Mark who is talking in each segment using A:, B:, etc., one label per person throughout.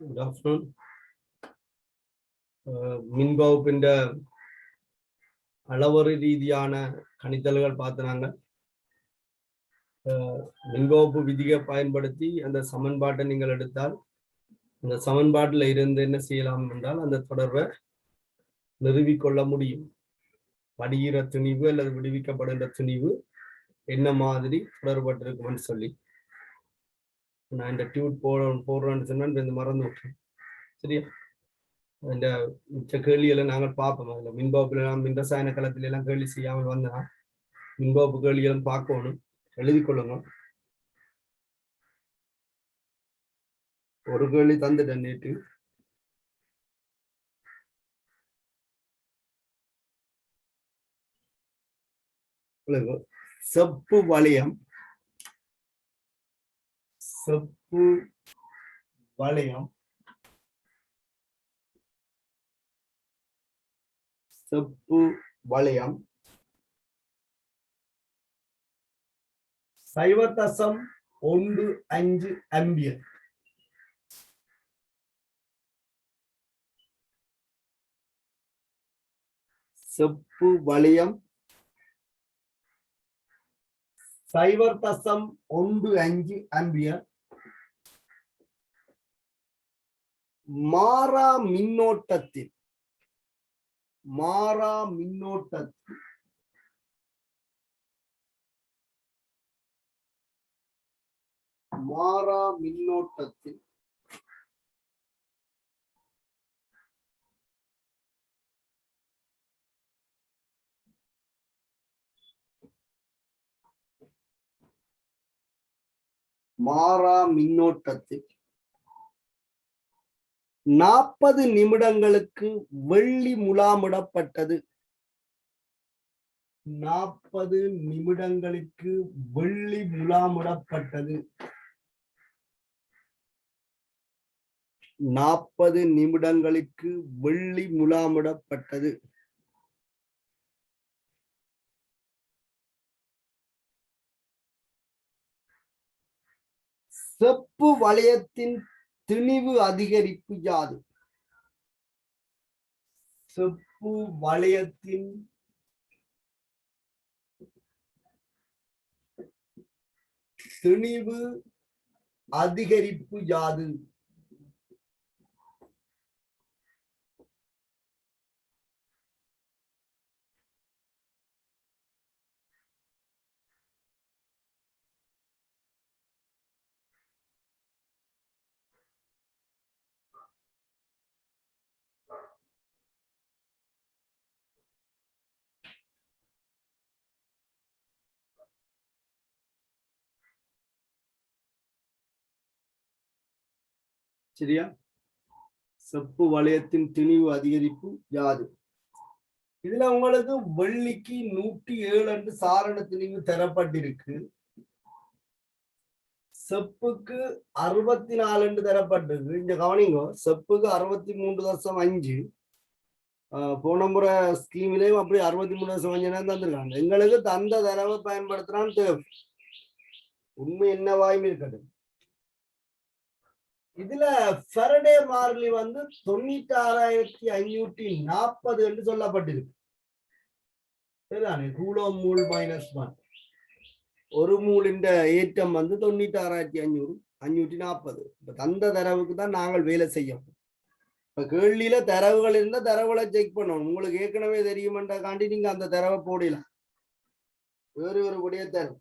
A: Good afternoon. மின்வகுப்பின் அளவறு ரீதியான கணித்தல்கள் பார்த்தாங்க. மின்வகுப்பு விதியை பயன்படுத்தி அந்த சமன்பாட்டை நீங்கள் எடுத்தால் அந்த சமன்பாட்டில் இருந்து என்ன செய்யலாம் என்றால் அந்த தொடர்பை நிறுவிக்கொள்ள முடியும். படிகிற துணிவு அல்லது விடுவிக்கப்படுகின்ற துணிவு என்ன மாதிரி தொடர்பட்டிருக்கும்னு சொல்லி நான் இந்த டியூட் போடுறேன்னு சொன்னா இந்த மறந்து விட்டேன். சரியா? இந்த மிச்ச கேள்விகளை நாங்கள் பார்ப்போம். அதில் மின்வகுப்புல மின் ரசாயன களத்துல எல்லாம் கேள்வி செய்யாமல் வந்தா மின்வகுப்பு கேள்விகளும் பார்க்கணும். எழுதி கொள்ளுங்க. ஒரு கேள்வி தந்துட்டேன் நேற்று. செப்பு வளையம் செப்பு வளையம் 0.15 ஆம்பியர். செப்பு வளையம் 0.15 ஆம்பியர். மாறா மின்னோட்டத்தில் மாறா மின்னோட்டத்தில் 40 நிமிடங்களுக்கு வெள்ளி முலாமிடப்பட்டது. 40 நிமிடங்களுக்கு வெள்ளி முலாமிடப்பட்டது. 40 நிமிடங்களுக்கு வெள்ளி முலாமிடப்பட்டது. செப்பு வளையத்தின் திணிவு அதிகரிப்பு யாது? செப்பு வளையத்தின் திணிவு அதிகரிப்பு யாது? சரியா? செப்பு வளையத்தின் திணிவு அதிகரிப்பு யாது? இதுல உங்களுக்கு வெள்ளிக்கு 107 என்று சாரண திணிவு தரப்பட்டிருக்கு. செப்புக்கு 64 என்று தரப்பட்டிருக்கு. இங்க கவனிங்க, செப்புக்கு 63.5. போன முறை ஸ்கீமிலேயும் அப்படி 63.5 தந்துருக்காங்க. எங்களுக்கு தந்த தரவை பயன்படுத்தினான் தேவை. உண்மை என்னவாயும் இருக்கட்டும். இதுல ஃபெரடே மாறிலி 96,540 என்று சொல்லப்பட்டிருக்கு. சரிதானே? கூலோம் மூல் -1 ஒரு மூலின் ஏற்றம் 96,540. இப்ப தந்த தரவுக்கு தான் நாங்கள் வேலை செய்யணும். இப்ப கேள்வியில தரவுகள் இருந்தா தரவுகளை செக் பண்ணணும். உங்களுக்கு ஏற்கனவே தெரியுமென்றக்காண்டி நீங்க அந்த தரவை போடலாம். வேறு ஒரு விடைய தரவு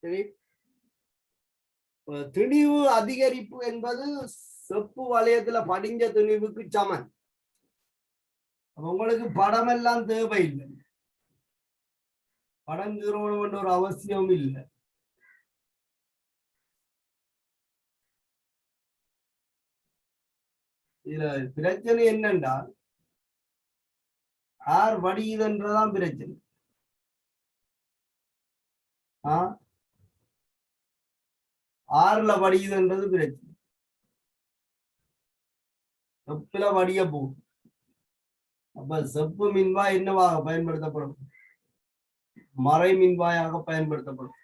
A: சரி. திணிவு அதிகரிப்பு என்பது செப்பு வளையத்துல படிஞ்ச திணிவுக்கு சமன். உங்களுக்கு படம் எல்லாம் தேவையில்லை. படம் தீர்மானம் என்ற ஒரு அவசியம் இல்லை. இதுல பிரச்சனை என்னென்றால் ஆர் வடியுதுன்றதான் பிரச்சனை. ஆறுல படிக்குதுன்றது பிரச்சனை. செப்புல வடிய போகும். அப்ப செப்பு மின்வாய் என்னவாக பயன்படுத்தப்படும்? மறை மின்வாயாக பயன்படுத்தப்படும்.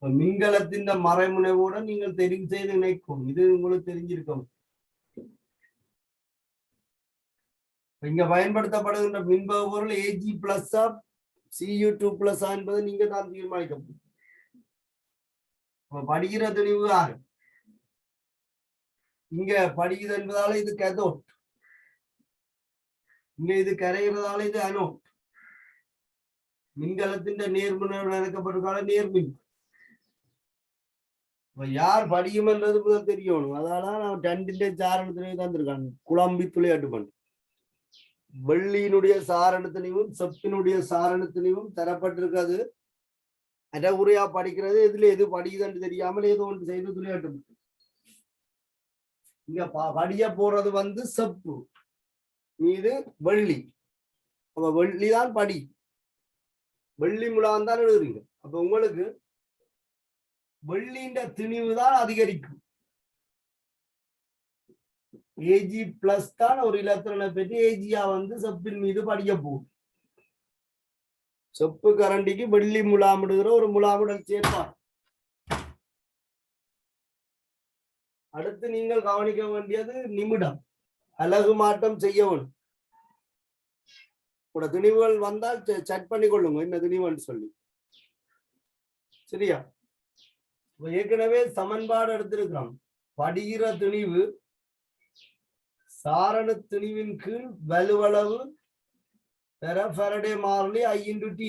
A: மின்கலத்தின் மறைமுனைவோட நீங்கள் தெரிவு செய்து இணைக்கும். இது உங்களுக்கு தெரிஞ்சிருக்கும். இங்க பயன்படுத்தப்படுகின்ற மின்பகு பொருள் ஏஜி பிளஸ் Cu2+ என்பதை நீங்க தான் தீர்மானிக்க. படிக்கிற தெளிவு ஆறு இங்க படிக்குது என்பதால இது கேத்தோட், இங்க இது கரைகிறதால இது அனோட். மின்கலத்தின் நேர்முனையோடு இணைக்கப்பட்டிருக்கால நேர்மின். யார் படிக்கும் என்றது தெரியணும். அதனால நான் 2 சாரணத்தினையும் தந்திருக்காங்க. குழம்பி துளையாட்டு பண்ணு வெள்ளியினுடைய சாரணத்தினையும் செப்பினுடைய சாரணத்தினையும் தரப்பட்டிருக்காது. அடகுறையா படிக்கிறது இதுல எது படிக்குதுன்னு தெரியாமல் ஏதோ ஒன்று செய்து துளையாட்டு. இங்க படிய போறது செப்பு, இது வெள்ளி. அப்ப வெள்ளிதான் படி, வெள்ளி முலாம் தான் எழுதுறீங்க. அப்ப உங்களுக்கு வெள்ளியின் திணிவு தான் அதிகரிக்கும். ஏஜி பிளஸ் தான் ஒரு இலத்திரனை பெற்று ஏஜியா செப்பின் மீது படிக்க போகும். செப்பு கரண்டிக்கு வெள்ளி முலாமிடுகிற ஒரு முலாமிடல் சேர்ப்பார். அடுத்து நீங்கள் கவனிக்க வேண்டியது நிமிடம். அலகு மாற்றம் செய்யவும் கூட திணிவுகள் வந்தால் செக் பண்ணி கொள்ளுங்க என்ன திணிவுன்னு சொல்லி. சரியா? ஏற்கனவே சமன்பாடு எடுத்திருக்கிறோம். படிகிற திணிவு சாரண திணிவின் கீழ் வலுவளவு ஃபெரடே மாறிலி I/T.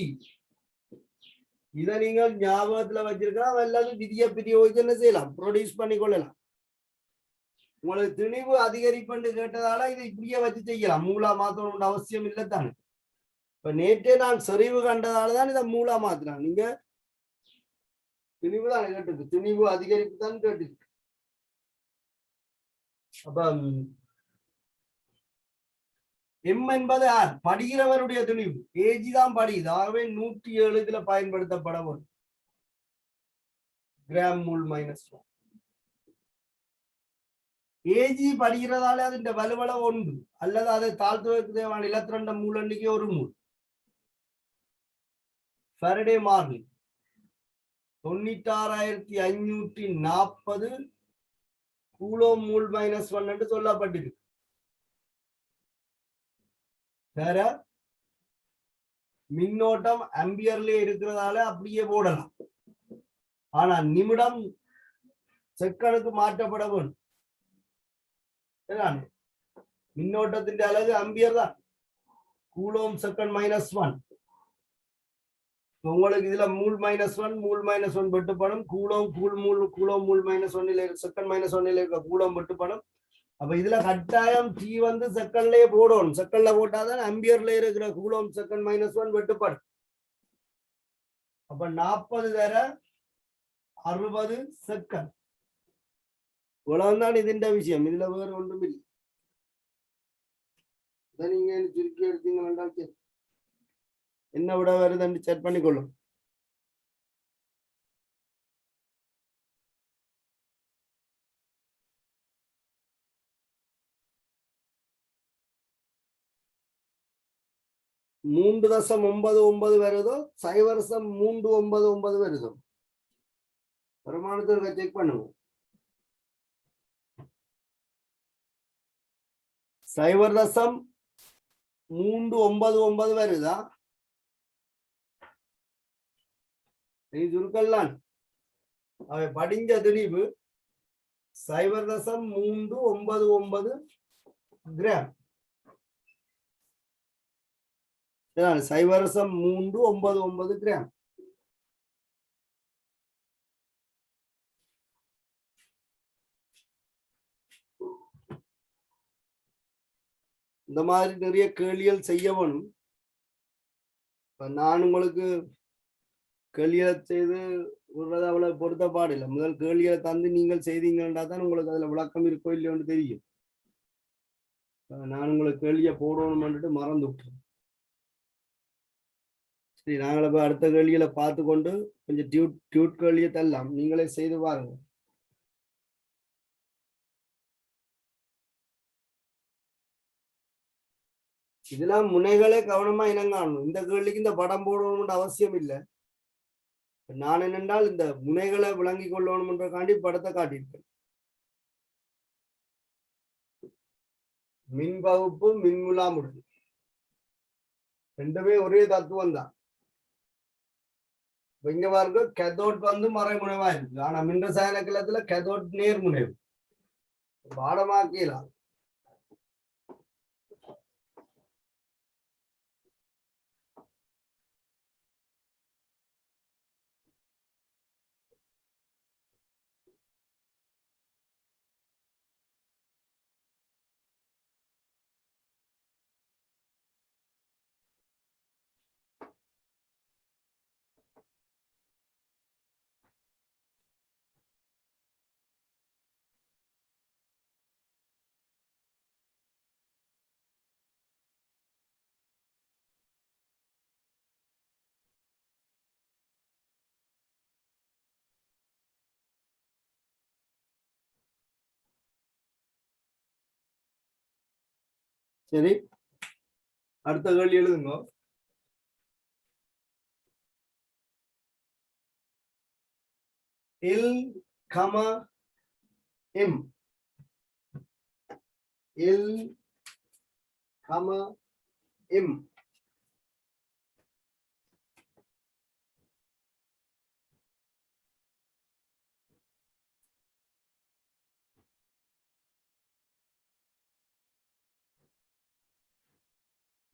A: இதை நீங்கள் ஞாபகத்துல வச்சிருக்கலாம். அல்லது விதியை பிரயோகிச்சு என்ன செய்யலாம், ப்ரொடியூஸ் பண்ணி கொள்ளலாம். உங்களுக்கு திணிவு அதிகரிப்பு கேட்டதால இது இப்படியே வச்சு செய்யலாம். மூலா மாத்தணும் அவசியம் இல்லைத்தானே. இப்ப நேற்றே நான் செறிவு கண்டதாலதான் இதை மூலா மாத்தினான். நீங்க திணிவு தான் கேட்டிருக்கு, திணிவு அதிகரிப்பு தான் கேட்டிருக்கு. அப்ப எம் என்பது யார்? படிக்கிறவருடைய துணிவு. ஏஜி தான் படிக்குது. ஆகவே 107 பயன்படுத்தப்பட வரும். கிராம் மூல் -1. ஏஜி படிக்கிறதாலே அது வலுவளவு 1 அல்லது அதை தாழ்த்துவதற்கு தேவையான இலத்திரண்ட மூல் எண்ணிக்கை 1 மூல். ஃபெரடே மாறிலி 96,540 கூலோம் மூல் -1 என்று சொல்லப்பட்டிருக்கு. வேற மின்னோட்டம் ஆம்பியர்ல இருக்கிறதால அப்படியே போடலாம். ஆனா நிமிடம் செகண்டுக்கு மாற்றப்பட வேண்டும். மின்னோட்டத்தின் அலகு ஆம்பியர் தான். கூலோம் செகண்ட் -1. உங்களுக்கு இதுல மூல் -1 மூல் -1 வெட்டுப்படும். கூலோம் கூலோம் மூல் -1 செகண்ட் -1 இருக்க கூலோம் வெட்டுப்படும். அப்ப இதுல கட்டாயம் T செகண்ட்லயே போடணும். செகண்ட்ல போட்டாதான் ஆம்பியர்ல இருக்கிற கூலோம் செகண்ட் -1 வெட்டுப்படும். அப்ப 40 தர 60 செகண்ட். இவ்வளவுதான் இதுண்ட விஷயம். இதுல வேற ஒன்றும் இல்லை. நீங்க சுருக்கி எடுத்தீங்க என்ன விட வருதுன்னு செக் பண்ணிக்கொள்ளும். .99 வருதோ 0.399 வருதோ வருமானத்திற்கு செக் பண்ணுவோம். 0.399 வருதா? நீ சுருக்கலாம். அவை படிஞ்ச திணிவு 0.399 கிராம். 0.399 கிராம். இந்த மாதிரி நிறைய கேள்விகள் செய்யணும். நான் உங்களுக்கு கேள்விகளை செய்து விடுறது அவ்வளவு பொருத்தப்பாடு இல்லை. முதல் கேள்விகளை தந்து நீங்கள் செய்தீங்கன்னா தான் உங்களுக்கு அதுல விளக்கம் இருக்கோ இல்லையோன்னு தெரியும். நான் உங்களுக்கு கேள்வியை போடணும்னுட்டு மறந்து விட்டேன். சரி, நாங்கள் இப்ப அடுத்த கேள்வியில பார்த்து கொண்டு கொஞ்சம் டியூட் கேள்வியை தரலாம், நீங்களே செய்து பாருங்க. இதெல்லாம் முனைகளே கவனமா இனங்காணும். இந்த கேள்விக்கு இந்த படம் போடணும்னு அவசியம் இல்லை. நான் என்னென்றால் இந்த முனைகளை விளங்கி கொள்ளணும் என்றக்காண்டி படத்தை காட்டியிருக்கேன். மின் வகுப்பு மின்முலாமுடு ரெண்டுமே ஒரே தத்துவம் தான். இங்க பாருங்க, கெதோட் வந்து மறைமுனைவா இருக்கு. ஆனா மின் ரசாயன கலத்துல கெதோட் நேர்முனைவு. பாடமாக்கலாம். சரி, அடுத்த கேள்வி எழுதுங்க. L, M. L, M.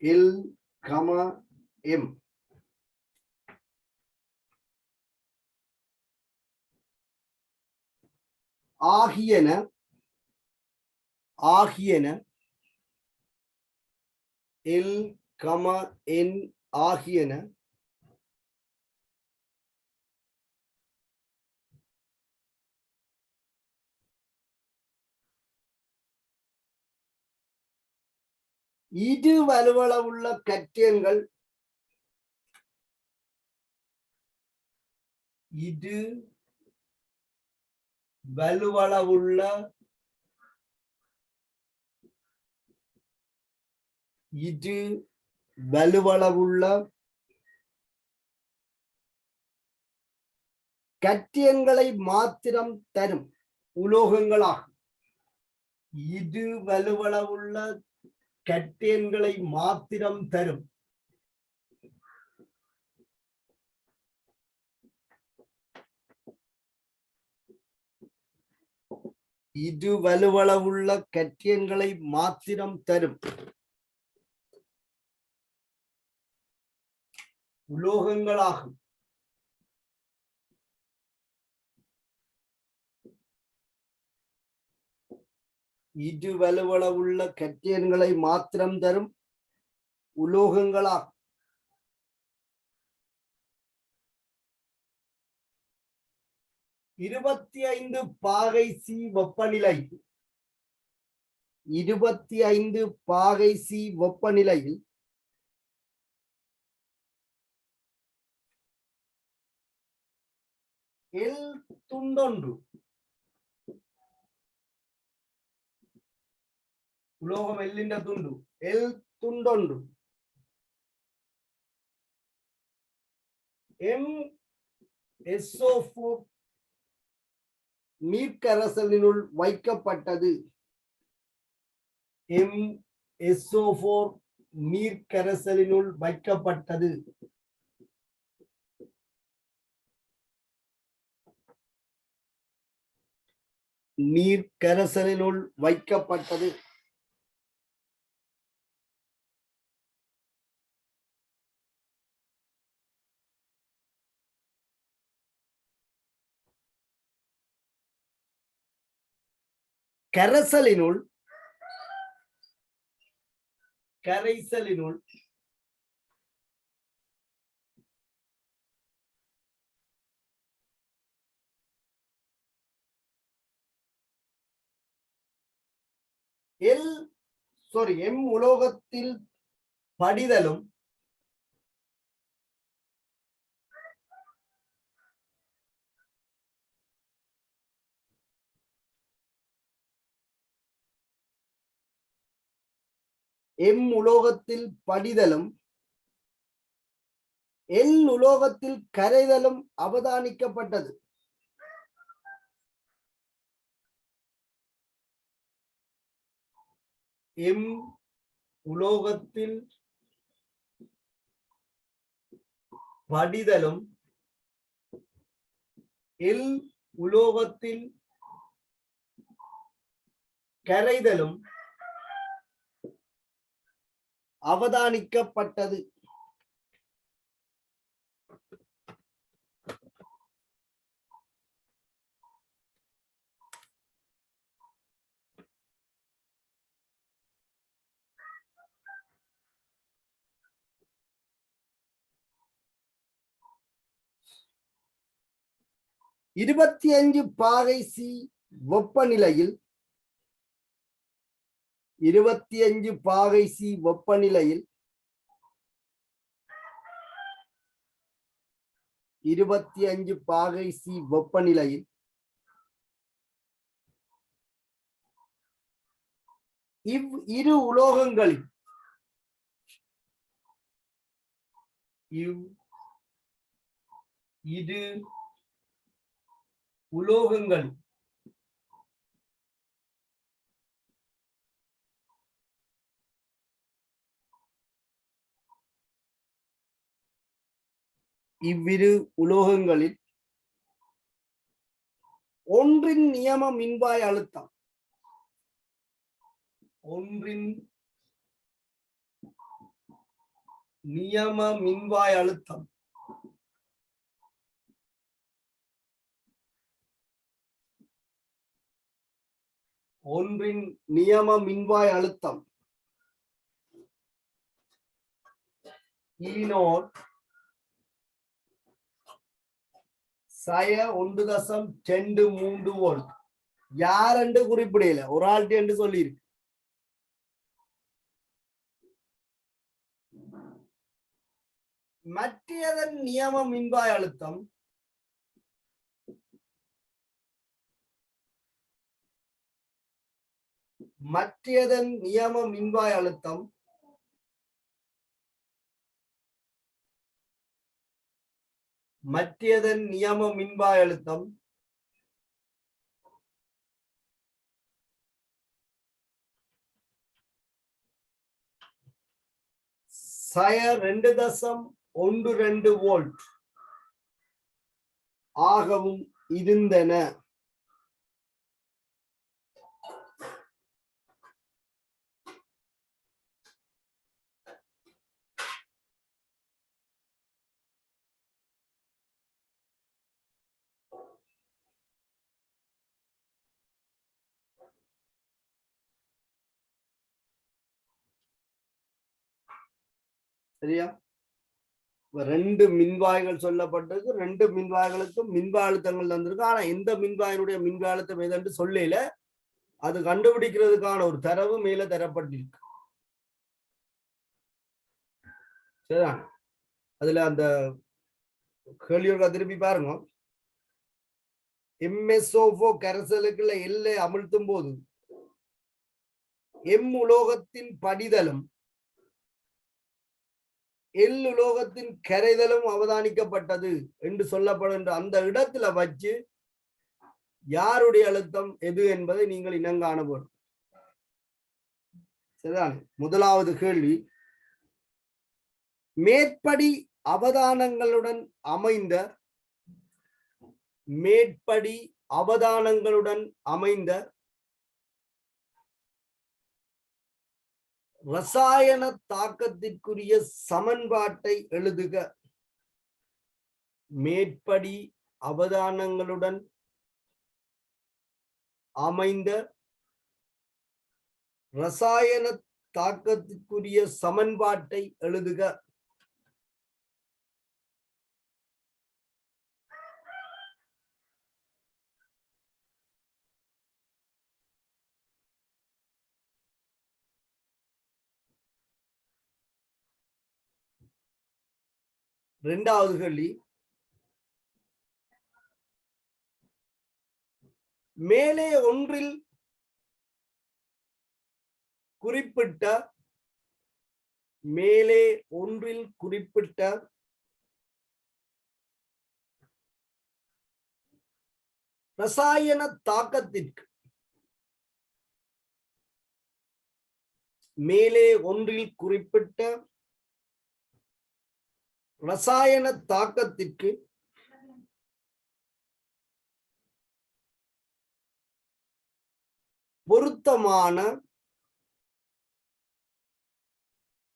A: L, M. ஆகியன L, N ஆகியன இரு வலுவளவுள்ள கட்டியங்கள் இரு வலுவளவுள்ள கட்டியங்களை மாத்திரம் தரும் உலோகங்களாகும். இது வலுவளவுள்ள கட்டியங்களை மாத்திரம் தரும் இது வலுவளவுள்ள கட்டியங்களை மாத்திரம் தரும் உலோகங்களாகும். இது வலுவளவுள்ள கட்டியங்களை மாத்திரம் தரும் உலோகங்களாகும். 25 பாகை சி வெப்பநிலை 25 பாகை சி வெப்பநிலையில் எல் துண்டொன்று உலோகம் எல்லின்ற துண்டு எல் துண்டொன்று எம் SO4 நீர்க்கரசலினுள் வைக்கப்பட்டது. எம் SO4 நீர்க்கரசலினுள் வைக்கப்பட்டது. நீர்க்கரசலினுள் வைக்கப்பட்டது. கரைசலினுள் எம் உலோகத்தில் படிதலும் எம் உலோகத்தில் படிதலும் எல் உலோகத்தில் கரைதலும் அவதானிக்கப்பட்டது. எம் உலோகத்தில் படிதலும் எல் உலோகத்தில் கரைதலும் அவதானிக்கப்பட்டது. இருபத்தி அஞ்சு பாகை சி வெப்பநிலையில் 25 பாகை சி வெப்பநிலையில் 25 பாகை சி வெப்பநிலையில் இவ் இரு உலோகங்களில் இரு உலோகங்கள் இவ்விரு உலோகங்களில் ஒன்றின் நியம மின்வாய் அழுத்தம் ஒன்றின் நியம மின்வாய் அழுத்தம் ஒன்றின் நியம மின்வாய் அழுத்தம் E0 1.23 வோல்ட். யார் என்று குறிப்பிடல, ஒரு ஆள்டி என்று சொல்லி இருக்கு. மற்றதன் நியம மின்வாய் அழுத்தம் மற்றதன் நியம மின்வாய் அழுத்தம் மற்றதன் நியம மின்வாய் அழுத்தம் 2.12 வோல்ட் ஆகவும் இருந்தன. சரியா? ரெண்டு மின்வாய்கள் சொல்லப்பட்டிருக்கு. ரெண்டு மின்வாய்களுக்கும் மின்வாய் அழுத்தங்கள் தந்திருக்கு. ஆனா எந்த மின்வாயினுடைய மின்வாய் அழுத்தம் எதென்று சொல்லல. அது கண்டுபிடிக்கிறதுக்கான ஒரு தரவு மேல தரப்பட்டிருக்கு. சரிதான்? அதுல அந்த கேள்வியோட திருப்பி பாருங்க. MSO4 கரைசலுக்குள்ள எல்லை அமிழ்த்தும் போது எம் உலோகத்தின் படிதலும் எல் உலோகத்தின் கரைதலும் அவதானிக்கப்பட்டது என்று சொல்லப்படுகின்ற அந்த இடத்துல வச்சு யாருடைய அழுத்தம் எது என்பதை நீங்கள் இனங்காண வேண்டும். சரிதான்? முதலாவது கேள்வி, மேற்படி அவதானங்களுடன் அமைந்த ரசாயன தாக்கத்திற்குரிய சமன்பாட்டை எழுதுக. மேற்படி அவதானங்களுடன் அமைந்த ரசாயன தாக்கத்திற்குரிய சமன்பாட்டை எழுதுக. இரண்டாவது கேள்வி, மேலே ஒன்றில் குறிப்பிட்ட மேலே ஒன்றில் குறிப்பிட்ட ரசாயன தாக்கத்திற்கு மேலே ஒன்றில் குறிப்பிட்ட ரசாயன தாக்கத்திற்கு பொருத்தமான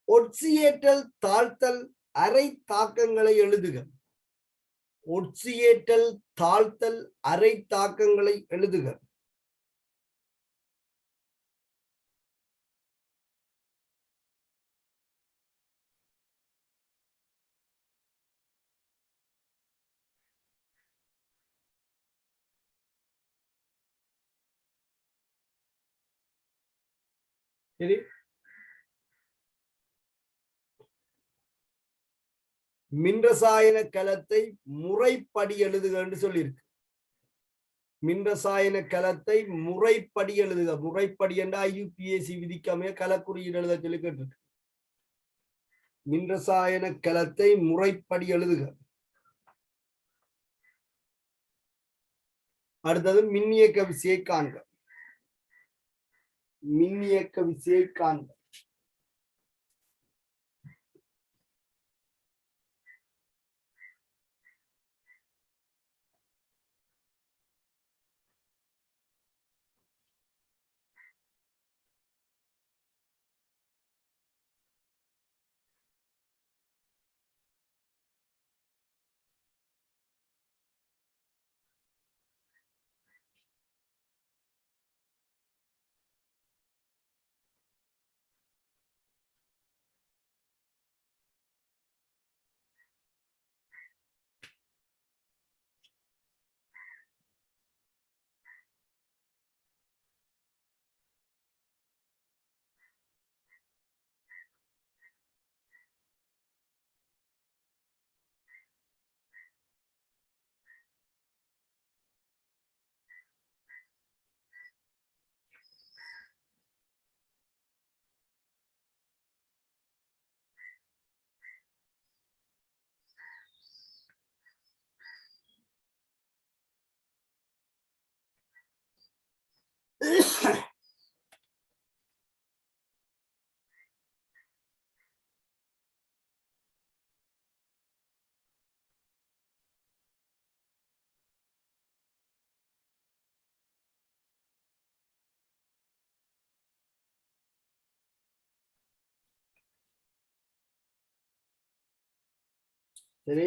A: ஒட்சியேற்றல் தாழ்த்தல் அரை தாக்கங்களை எழுதுக. ஒட்சியேற்றல் தாழ்த்தல் அரை தாக்கங்களை எழுதுக. சரி, மின்ரசாயன கலத்தை முறைப்படி எழுதுக என்று சொல்லியிருக்கு. மின்ரசாயன கலத்தை முறைப்படி எழுதுக. முறைப்படி என்ற IUPAC விதிக்காமைய கலக்குறியீடு எழுத சொல்லி கேட்டிருக்கு. மின்ரசாயன கலத்தை முறைப்படி எழுதுக. அடுத்தது மின்னியக்க விசையை காண்க. மின்னியக்க விசையை காண்க. சரி,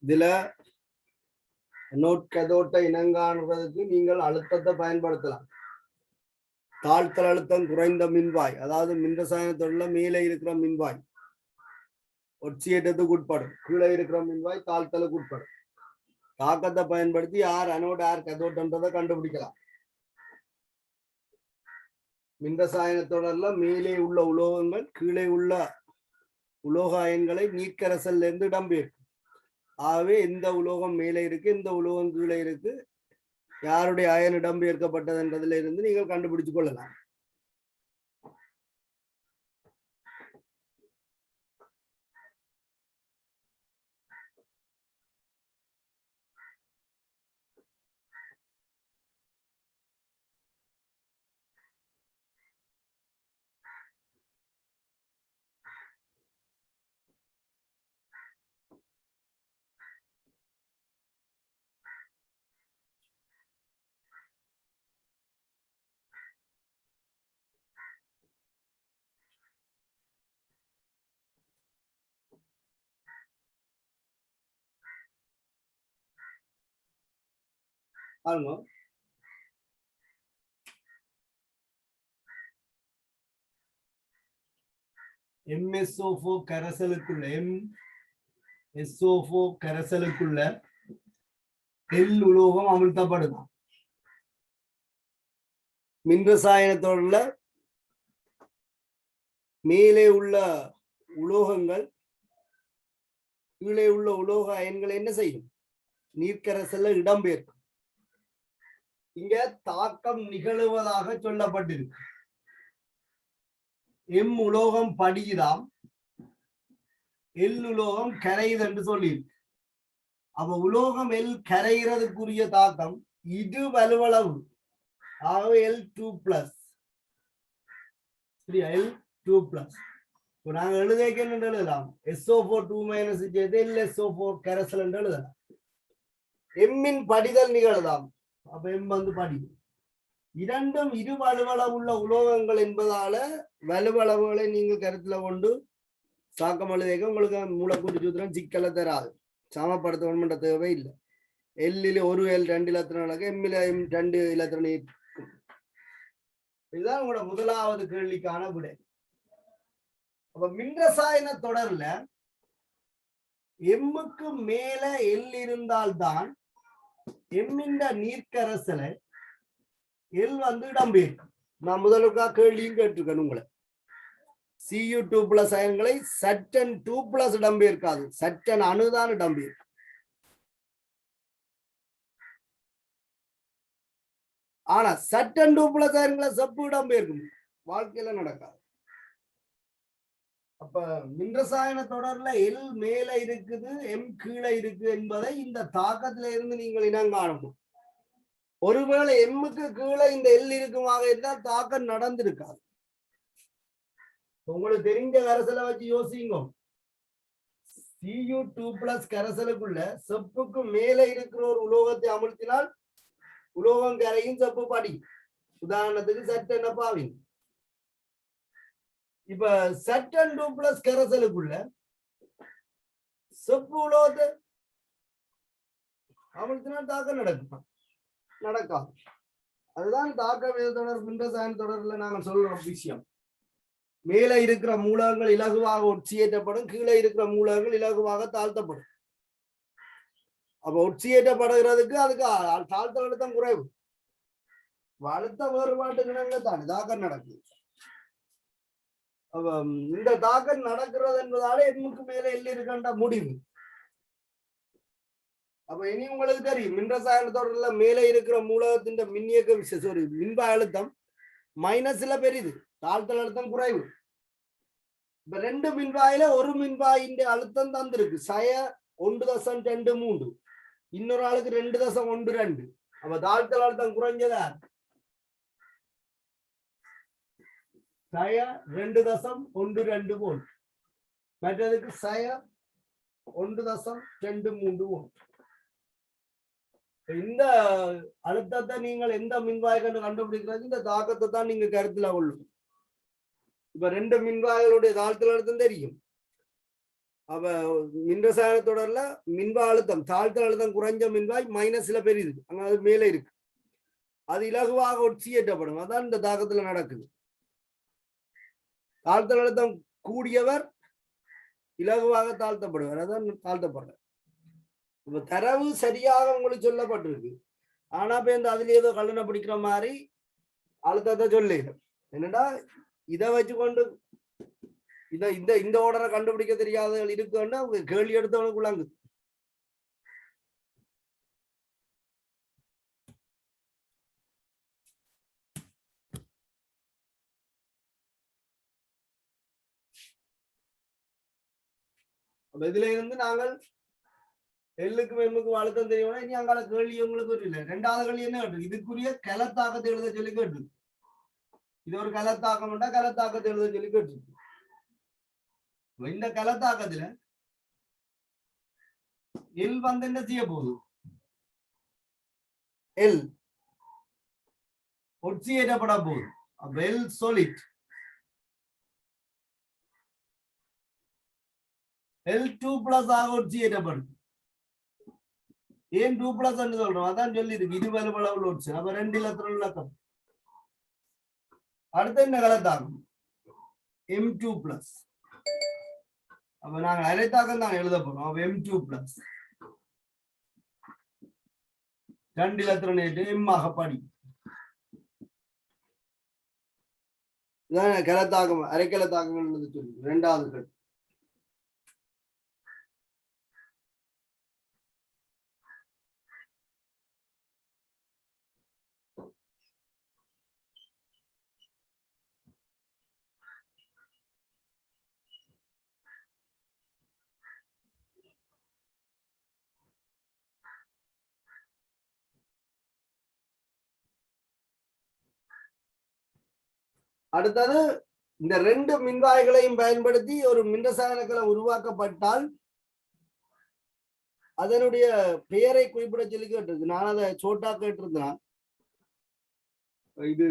A: இதுல நோட் கதோட்ட இனங்காணுறதுக்கு நீங்கள் அழுத்தத்தை பயன்படுத்தலாம். தாழ்த்தல் அழுத்தம் குறைந்த மின்வாய், அதாவது மின்ரசாயனத்துள்ள மேலே இருக்கிற மின்வாய் ஒட்சியேற்றத்துக்கு உட்படும். கீழே இருக்கிற மின்வாய் தாழ்த்தலுக்கு உட்படும். தாக்கத்தை பயன்படுத்தி யார் அனோட் யார் கதோட்டன்றதை கண்டுபிடிக்கலாம். மின்ரசாயனத்தொடர்ல மேலே உள்ள உலோகங்கள் கீழே உள்ள உலோக அயன்களை நீக்கரசல்ல இருந்து இடம்பெயர்க்கும். ஆகவே எந்த உலோகம் மேலே இருக்கு, எந்த உலோகம் கீழே இருக்கு, யாருடைய அயன் இடம்பெயர்க்கப்பட்டதுன்றதுல இருந்து நீங்கள் கண்டுபிடிச்சு கொள்ளலாம். பாருங்க. MSO4 கரைசலுக்குள்ள MSO4 கரைசலுக்குள்ள எல் உலோகம் அமிழ்த்தப்படுதான். மின்ரசாயனத்தோட மேலே உள்ள உலோகங்கள் கீழே உள்ள உலோக அயன்களை என்ன செய்யும்? நீர்க்கரைசல்ல இடம்பெயர்க்கும். இங்க தாக்கம் நிகழுவதாக சொல்லப்பட்டிருக்கு. எம் உலோகம் படியுதாம், எல் உலோகம் கரையுது என்று சொல்லியிருக்கு. அப்ப உலோகம் எல் கரைகிறதுக்குரிய தாக்கம் இது வலுவளவு L2+. சரியா? L2+. நாங்க எழுதிக்க என்ன எழுதலாம்? SO4 2- LSO4 கரைசல் என்று எழுதலாம். எம்மின் படிதல் நிகழ்தாம். அப்ப எம் வந்து படிக்கும். இரண்டும் இரு வலுவளவு உள்ள உலோகங்கள் என்பதால வலுவளவுகளை நீங்கள் கருத்துல கொண்டு சாக்கம் எழுதிக்க உங்களுக்கு மூலக்கூட்டு சூத்திரம் சிக்கலை தராது. சமப்படுத்த தேவை இல்லை. எல்லில் ஒரு எல் 2 இலத்திரனுக்கு எம்மில் 2 இலத்திரன். இதுதான் உங்களோட முதலாவது கேள்விக்கான விடை. அப்ப மின்ரசாயன தொடர்ல எம்முக்கு மேல எல் இருந்தால்தான் எம்மின் நீர்க்கரசலை எல் வந்து இடம்பெயர்க்கும். நான் முதலுக்கா கேள்வியும் கேட்டிருக்கேன் உங்களை. Cu2+ அயன்களை சட்டன் 2+ இடம்பெயர்க்காது, சட்டன் அணுதான் இடம்பெயர்க்கும். ஆனா சட்டன் 2+ அயன்களை செப்பு இடம்பெயர்க்கும். வாழ்க்கையில நடக்காது. அப்ப மின்ரசாயன தொடர்ல எல் மேல இருக்குது, எம் கீழே இருக்கு என்பதை இந்த தாக்கத்தில இருந்து நீங்கள் இனம் காணணும். ஒருவேளை எம்முக்கு கீழே இந்த எல் இருக்குமாக இருந்தால் தாக்கம் நடந்திருக்காது. உங்களுக்கு தெரிஞ்ச கரைசலை வச்சு யோசிங்க. Cu2+ கரைசலுக்குள்ள செப்புக்கு மேல இருக்கிற ஒரு உலோகத்தை அமுழ்த்தினால் உலோகம் கரையும், செப்பு படி. உதாரணத்துக்கு சட்டன் பாவிங்க. இப்ப சட்டன் 2+ கரைசலுக்குள்ள செப்பு உலோகத்தை அமுழ்த்தினால் தாக்கம் நடக்கும்? நடக்காது. அதுதான் தாக்க வேத தொடர் மின்ரசாயன தொடர்ல நாங்க சொல்ற விஷயம். மேலே இருக்கிற மூலகங்கள் இலகுவாக ஒட்சியேற்றப்படும், கீழே இருக்கிற மூலகங்கள் இலகுவாக தாழ்த்தப்படும். அப்ப ஒட்சியேற்றப்படுகிறதுக்கு அதுக்கு தாழ்த்த அழுத்தம் குறைவு. அழுத்த வேறுபாட்டு நிலங்கள் தான் தாக்கம் நடக்குது. அப்ப இந்த தாக்கம் நடக்கிறது என்பதால எம்முக்கு மேல எல் இருக்கின்ற முடிவு. அப்ப இனி உங்களுக்கு தெரியும் மின்ரசாயன தொடர்ல மேலே இருக்கிற மூலகத்தின் மின்னியக்க மின்ப அழுத்தம் மைனஸ்ல பெரிது, தாழ்த்தல் அழுத்தம் குறைவு. இப்ப 2 மின்வாயில ஒரு மின்வாயின் அழுத்தம் தந்திருக்கு -1.23, இன்னொரு ஆளுக்கு 2.12. அப்ப தாழ்த்தல் அழுத்தம் குறைஞ்சதா 2.12 வோல்ட், மற்றதுக்கு 1.23 வோல்ட். இந்த அழுத்தத்தை நீங்கள் எந்த மின்வாய் கண்டுபிடிக்கிறது? இந்த தாக்கத்தை தான் நீங்க கருத்துல கொள்ளும். இப்ப 2 மின்வாய்களுடைய தாழ்த்தல் அழுத்தம் தெரியும். அப்ப மின்ரசாயன தொடர்ல மின்பா அழுத்தம் தாழ்த்தல் அழுத்தம் குறைஞ்ச மின்வாய் மைனஸ்ல பெரிது, அங்க அது மேலே இருக்கு. அது இலகுவாக ஒட்சியேற்றப்படும். அதான் இந்த தாக்கத்துல நடக்குது. தாழ்த்தல் அழுத்தம் கூடியவர் இலகுவாக தாழ்த்தப்படுவார், அதான் தாழ்த்தப்படுற. இப்ப தரவு சரியாக உங்களுக்கு சொல்லப்பட்டிருக்கு. ஆனா இப்ப இந்த அதுல ஏதோ கல்லணை பிடிக்கிற மாதிரி அழுத்தத்தை சொல்லிடும். என்னடா இதை வச்சுக்கொண்டு இந்த ஓர்டரை கண்டுபிடிக்க தெரியாதவர்கள் இருக்குன்னா அவங்க கேள்வி எடுத்தவனுக்குள்ளாங்க. இதுல இருந்து நாங்கள் எல்லுக்கும் எம்முக்கும் அழுத்தம் தெரியும். இனி அங்கால கேள்வி உங்களுக்கு இல்லை. 2வது கேள்வி என்ன கேட்டு இதுக்குரிய கலத்தாக்கத்தை எழுத சொல்லி கேட்டு, இது ஒரு கலத்தாக்கம் கலத்தாக்கத்தை எழுத சொல்லி கேட்டு. இந்த கலத்தாக்கத்துல எல் வந்து என்ன செய்ய போகுது? எல் ஒட்சியேற்றப்பட போகுது. எல் solid, L2+ ஆக ஒட்சியேற்றப்படும். ஏன் 2 பிளஸ் சொல்றோம்? அதான் சொல்லி இருக்கு இருவலவளவு லோட்ஸ். அப்ப 2 இலத்திரன் இலக்கம். அடுத்து என்ன கலத்தாகும்? M2 plus. அப்ப நாங்கள் அரைத்தாக்கம் தான் எழுத போறோம். அப்ப M2 பிளஸ் 2 இலத்திரன் M ஆக படி. இதான் கலத்தாக்கம், அரைக்கலத்தாக்கம் சொல்லி இரண்டாவது கட்டு. அடுத்தது இந்த 2 மின்வாய்களையும் பயன்படுத்தி ஒரு மின்ரசாயனக்களை உருவாக்கப்பட்டால் அதனுடைய பெயரை குறிப்பிட சொல்லி கேட்டிருக்கு. நான் அதை சோட்டா கேட்டிருந்தேன். இது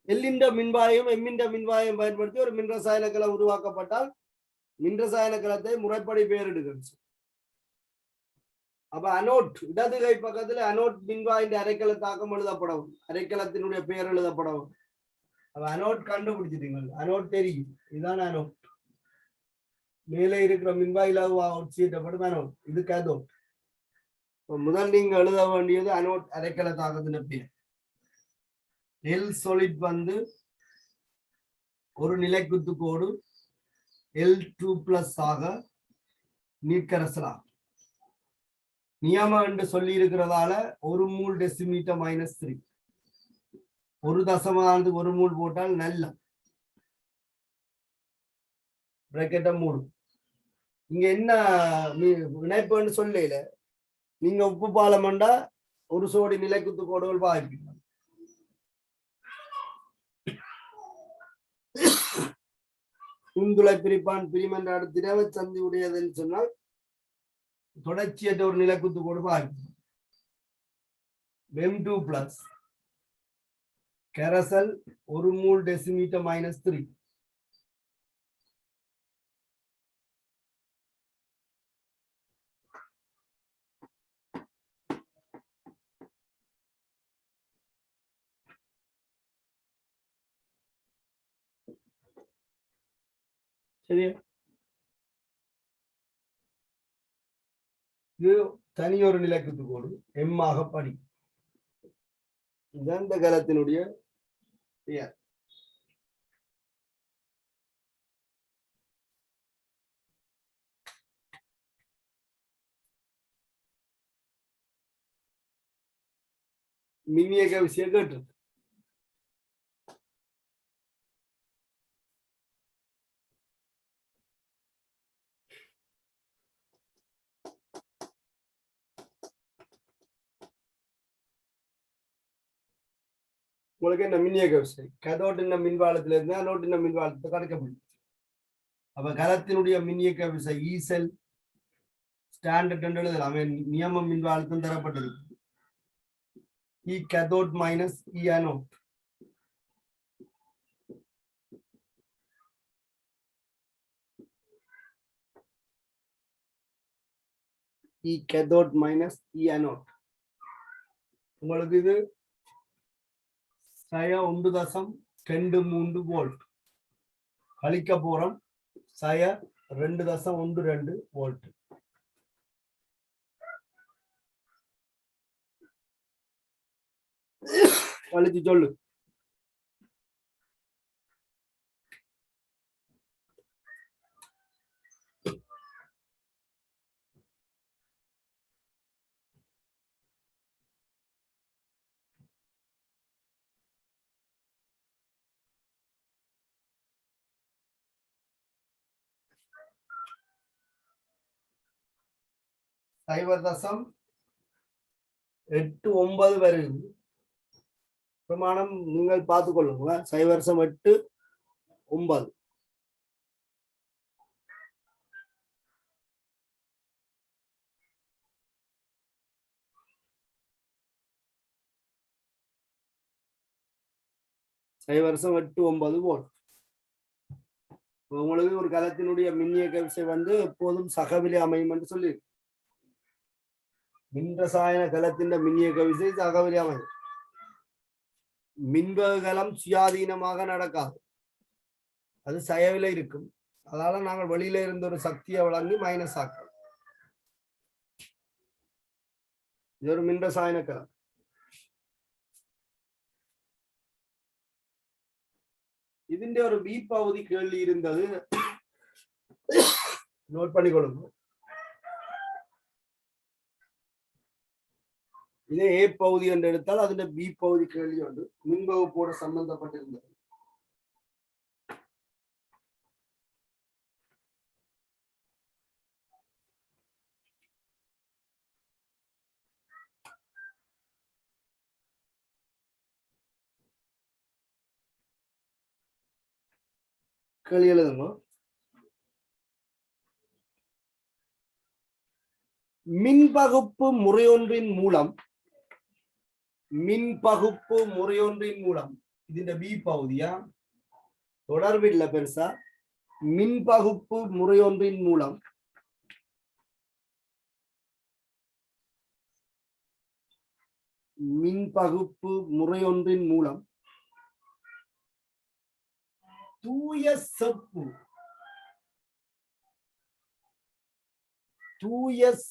A: எல்லிண்ட மின்வாயும் எம்மிண்ட மின்வாயும் பயன்படுத்தி ஒரு மின்ரசாயனக்களை உருவாக்கப்பட்டால் மின்ரசாயன களத்தை முறைப்படி பெயரிடுகிறது. அப்ப அனோட் இடது கை பக்கத்துல அனோட் மின்வாயின் அரைக்கல தாக்கம் எழுதப்படவும், அரைக்கலத்தினுடைய பெயர் எழுதப்படவும். அப்ப அனோட் கண்டுபிடிச்சிட்டீங்க. அனோட் தெரியும், இதுதான் அனோட். மேலே இருக்கிற மின்வாயில சீட்டப்படும் அனோட். இது கேதோட். முதல் நீங்க எழுத வேண்டியது அனோட் அரைக்கல தாக்கத்தின் பெயர். எல் சொலிட் வந்து ஒரு நிலைக்குத்து கோடு L2+ ஆக நீர்க்கரசலாகும். நியமம் என்று சொல்லி இருக்கிறதால 1 மூல் டெசிமீட்டர் -3. ஒரு தசமானது 1 மூல் போட்டால் நல்ல பிராக்கெட்டை மூடும். இங்க என்ன இணைப்புன்னு சொல்லல, நீங்க உப்பு பாலம் என்றா ஒரு சோடி நிலைக்குத்து கோடுகள் பாய்ப்பீங்க. குந்துளை பிரிப்பான் பிரிமன்ற திரவ சந்தி உடையதுன்னு சொன்னால் தொடர்ச்சியற்ற ஒரு நிலைக்குத்து கோடு பாய்ப்பீங்க. M2+ கரசல் 1 மூல் decimetre -3. சரியா? இது தனியொரு நிலைக்குத்து கோடு M ஆக படி. இந்த கலத்தினுடைய பெயர். மின்னியக்க விஷயம் கேட்டு உங்களுக்கு என்ன மின்னியக்க விசை கதோட்டின மின்வாளத்துல இருந்து அனோட்டின மின்வாளத்தை கணக்க முடியும். அப்ப கலத்தினுடைய மின்னியக்க விசை ஈசல் ஸ்டாண்டர்ட் என்று எழுதலாம். நியம மின்வாளத்தும் தரப்பட்டிருக்கு. E cathode minus E anode. E cathode minus E anode. உங்களுக்கு இது 1.23 வோல்ட் கழிக்க போறோம் 2.12 வோல்ட். கழிச்சு சொல்லு. சைவதசம் 89 வருது. பிரமாணம் நீங்கள் பார்த்துக் கொள்ளுங்க. 0.89. வருஷம் 89 வோல்ட். உங்களுக்கு ஒரு கலத்தினுடைய மின்னியக்க விசை வந்து எப்போதும் சகவிலை அமையும் என்று சொல்லி மின் ரசாயன கலத்தின் மின்னியக்க விசை சகவிலை அமையும். மின்வகலம் சுயாதீனமாக நடக்காது, அது சயவில இருக்கும். அதனால நாங்கள் வெளியில இருந்த ஒரு சக்தியை வழங்கி மைனஸ் ஆக்கலாம். இது ஒரு மின் ரசாயன கலம். ഇതിന്റെ ஒரு பி பகுதி கேள்வி இருந்தது, நோட் பண்ணிக்கொள்ளுங்க. இதே ஏ பகுதி என்று எடுத்தால் அதிന്റെ பி பகுதி கேள்வி உண்டு, மின்வகுப்போடு சம்பந்தப்பட்டிருந்தது. கேள்வி எழுதுங்க. மின்பகுப்பு முறையொன்றின் மூலம் ഇതിന്റെ ബി പകുതിയാ தொடர்பில்லை பெருசா. மின்பகுப்பு முறையொன்றின் மூலம் தூய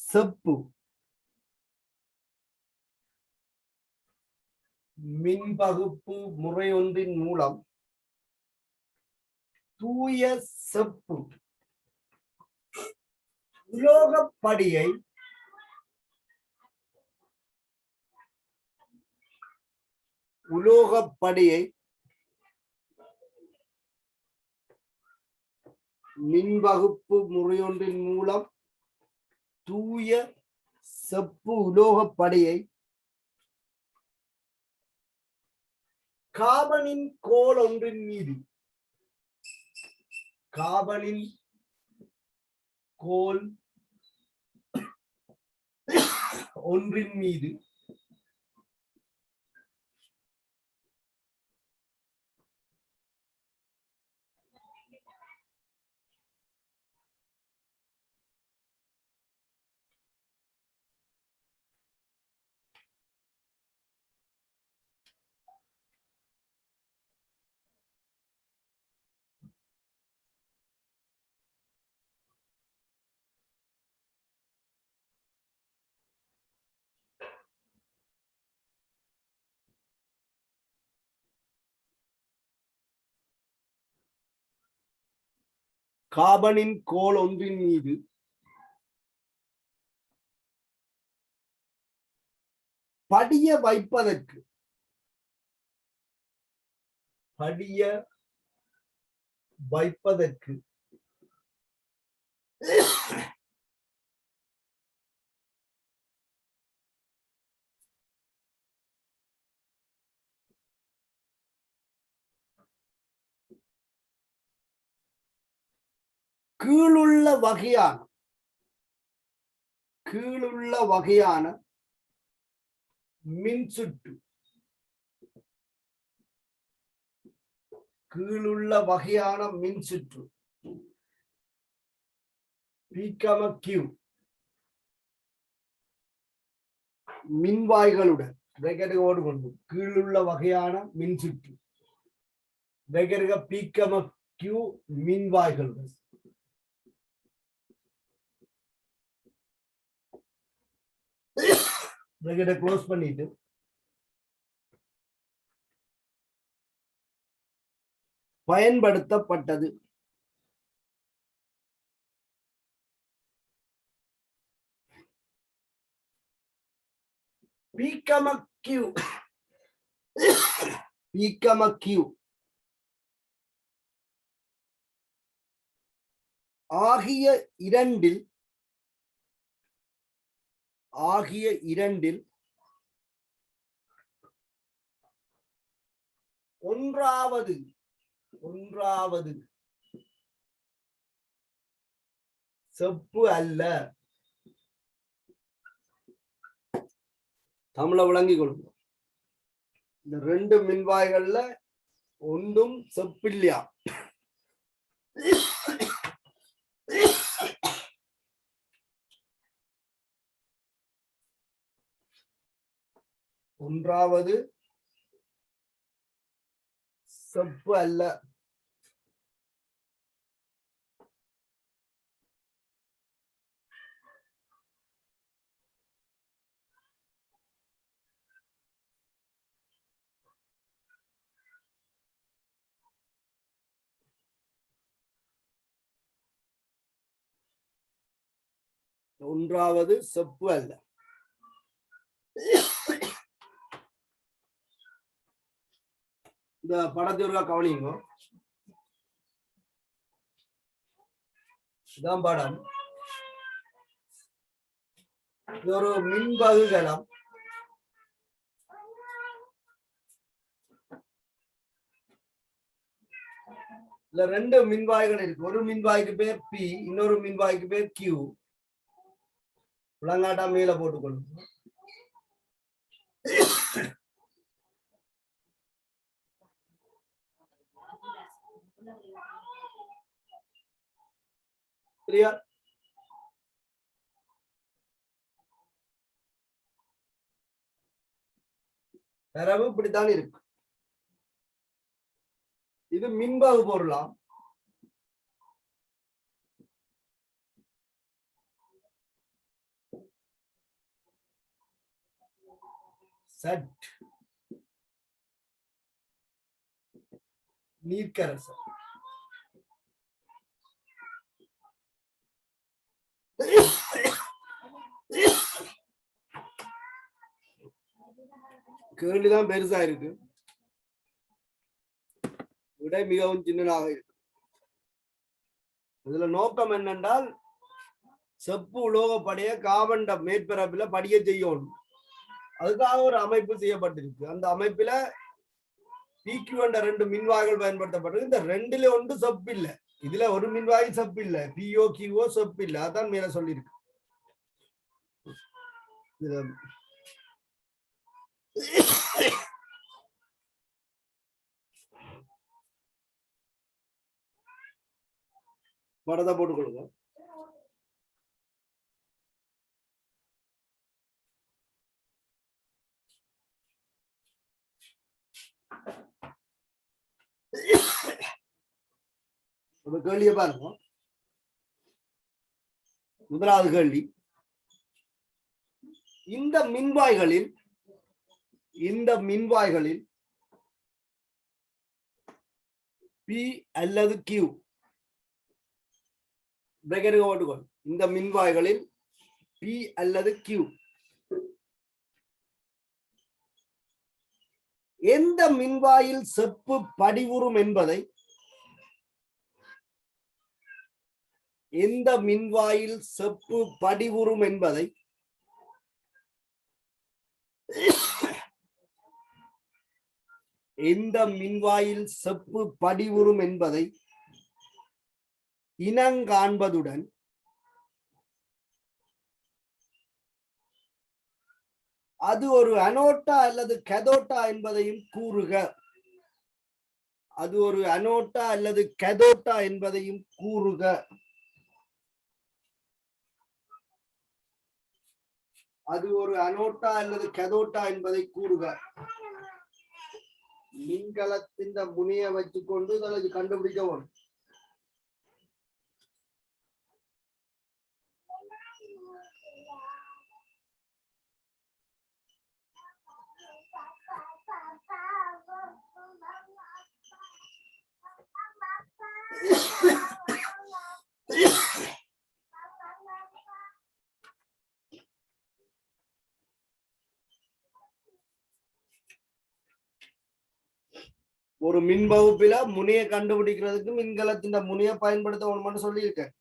A: செப்பு மின்பகுப்பு முறையொன்றின் மூலம் தூய செப்பு உலோகப்படியை மின்பகுப்பு முறையொன்றின் மூலம் தூய செப்பு உலோகப்படியை காபனின் கோல் ஒன்றின் மீது காபனின் கோல் ஒன்றின் மீது படிய வைப்பதற்கு கீழுள்ள வகையான மின்சுற்று PQ மின்வாய்களுடன் பிரகடோடு கொண்டு கீழுள்ள வகையான மின்சுற்று PQ மின்வாய்களுடன் க்ளோஸ் பண்ணிட்டு பயன்படுத்தப்பட்டது. PQ ஆகிய இரண்டில் ஒன்றாவது செப்பு அல்ல. தமிழ விளங்கிக் கொள்ளுங்க. இந்த ரெண்டு மின்வாய்கள்ல ஒன்றும் செப்பில்லையா, ஒன்றாவது செப்பு அல்ல. ஒன்றாவது செப்பு அல்ல. இந்த படத்தை ஒரு கவனிங்க. இதான் படம். இது ஒரு மின்பகுகலம். இல்ல ரெண்டு மின்வாய்கள் இருக்கு. ஒரு மின்வாய்க்கு பேர் பி, இன்னொரு மின்வாய்க்கு பேர் கியூ. விளங்காட்டா மேல போட்டுக்கொள்ளுங்க. சரியா? தரவு இப்படித்தான் இருக்கு. இது மின்பகு பொருளாம். சட் நீர்க்கரசர். கேள்விதான் பெருசா இருக்கு, விடை மிகவும் சின்னதாக இருக்கு. இதுல நோக்கம் என்னென்றால் செப்பு உலோகப்படைய கார்பன் மேற்பரப்புல படிய செய்யணும். அதுக்காக ஒரு அமைப்பு செய்யப்பட்டிருக்கு. அந்த அமைப்புல பிக்யூ என்ற ரெண்டு மின்வாய்கள் பயன்படுத்தப்பட்டிருக்கு. இந்த ரெண்டுல ஒன்று செப்பு இல்லை. இதுல ஒரு மின்வாயி செப்பு இல்லை, பிஓ கியூஓ செப்பு இல்லை. அதான் மேல சொல்லியிருக்கு. படத்தை போட்டுக்கொள்ளுங்க. கேள்வியை பாருங்க. முதலாவது கேள்வி, இந்த மின்வாய்களில் பி அல்லது கியூ, ஓட்டுக்கொள். இந்த மின்வாய்களில் பி அல்லது கியூ எந்த மின்வாயில் செப்பு படிவுறும் என்பதை எந்த மின்வாயில் செப்பு படிவுறும் என்பதை எந்த மின்வாயில் செப்பு படிவுறும் என்பதை இனங்காண்பதுடன் அது ஒரு அனோட்டா அல்லது கதோட்டா என்பதையும் கூறுக. அது ஒரு அனோட்டா அல்லது கதோட்டா என்பதையும் கூறுக. அது ஒரு அனோட்டா அல்லது கதோட்டா என்பதை கூறுக. மின்கலத்தின் முனையை வச்சுக்கொண்டு இதற்கு கண்டுபிடிக்கவும். ஒரு மின் வகுப்பில முனையை கண்டுபிடிக்கிறதுக்கு மின்கலத்தின் முனையை பயன்படுத்த ஒன்று சொல்லியிருக்கேன்.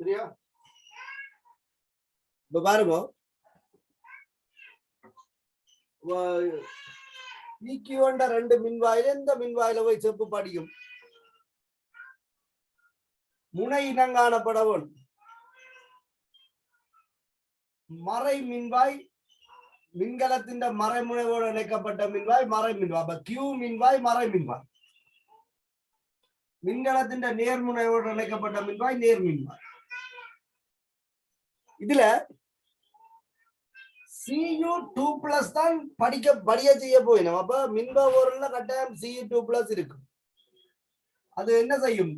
A: சரியா? இப்ப பாருங்க, ஈக்குவண்ட ரெண்டு மின்வாயில எந்த மின்வாயில போய் செப்பு படிக்கும்? முனை இனங்காணப்படவன் மறை மின்வாய் மின்கலத்தின் மறைமுனைவோடு இணைக்கப்பட்ட மின்வாய் மறை மின்வாய். அப்ப கியூ மின்வாய் மறை மின்வாய். மின்கலத்தின் நேர்முனைவோடு இணைக்கப்பட்ட மின்வாய் நேர் மின்வாய். இதுல Cu2+ தான் படிய செய்ய போயிடும். அப்ப மின்பொருள்ல கட்டாயம் Cu2+ இருக்கும். அது என்ன செய்யும்?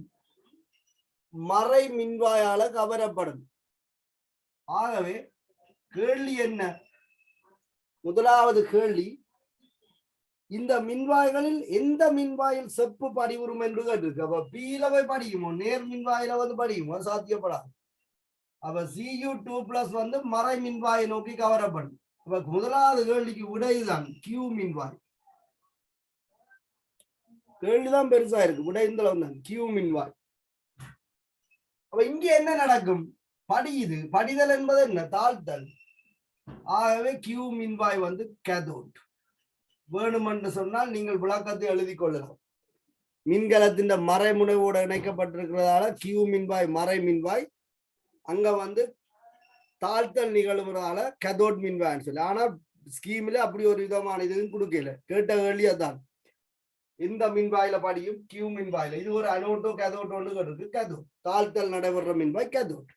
A: மறை மின்வாயால கவரப்படும். ஆகவே கேள்வி என்ன? முதலாவது கேள்வி, இந்த மின்வாய்களில் எந்த மின்வாயில் செப்பு படிவுறும் என்று கேட்டிருக்கு. அப்ப பீல போய் படிக்குமோ, நேர் மின்வாயில வந்து படிக்குமோ? சாத்தியப்படாது. அப்ப Cu2+ வந்து மறை மின்வாயை நோக்கி கவரப்படும். அப்ப முதலாவது கேள்விக்கு விடைதான் கியூ மின்வாய். கேள்விதான் பெருசா இருக்கு, விடை இந்த கியூ மின்வாய். அப்ப இங்க என்ன நடக்கும்? படியுது. படிதல் என்பது என்ன? தாழ்த்தல். ஆகவே கியூ மின்வாய் வந்து கேதோட். வேணுமென்று சொன்னால் நீங்கள் விளக்கத்தை எழுதி கொள்ளலாம். மின்கலத்தின் மறைமுனைவோடு இணைக்கப்பட்டிருக்கிறதால கியூ மின்வாய் மறை மின்வாய், அங்க வந்து தாழ்த்தல் நிகழ்வுறதால கேதோட் மின்வாய்ன்னு சொல்லி. ஆனா ஸ்கீம்ல அப்படி ஒரு விதமான இதுவும் கொடுக்கல. கேட்ட கேள்வியதான், இந்த மின்வாயில படியும் கியூ மின்வாயில. இது ஒரு அனோட்டோ கேதோட்டோ கேட்டு கேதோட். தாழ்த்தல் நடைபெற மின்வாய் கேதோட்.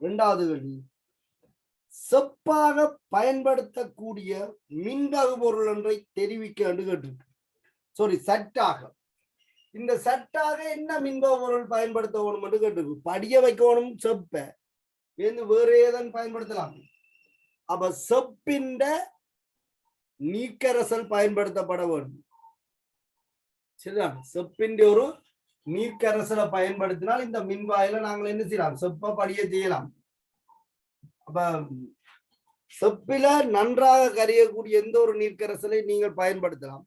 A: இரண்டாவது கேள்வி செப்பாக பயன்படுத்தக்கூடிய மின்வகு பொருள் ஒன்றை தெரிவிக்க கேட்டிருக்கு. சாரி, சட்டாக. இந்த சட்டாக என்ன மின்வகு பொருள் பயன்படுத்த வேணும் என்று கேட்டிருக்கு. படிய வைக்கணும் செப்ப வேற ஏதன் பயன்படுத்தலாம். அப்ப செப்பின் நீக்கரசல் பயன்படுத்தப்பட வேண்டும். சரிதான்? செப்பின் ஒரு நீர்க்கரசலை பயன்படுத்தினால் இந்த மின்வாயில நாங்கள் என்ன செய்யலாம்? செப்ப படிய செய்யலாம். அப்ப செப்பில நன்றாக கரையக்கூடிய எந்த ஒரு நீர்க்கரசலை நீங்கள் பயன்படுத்தலாம்.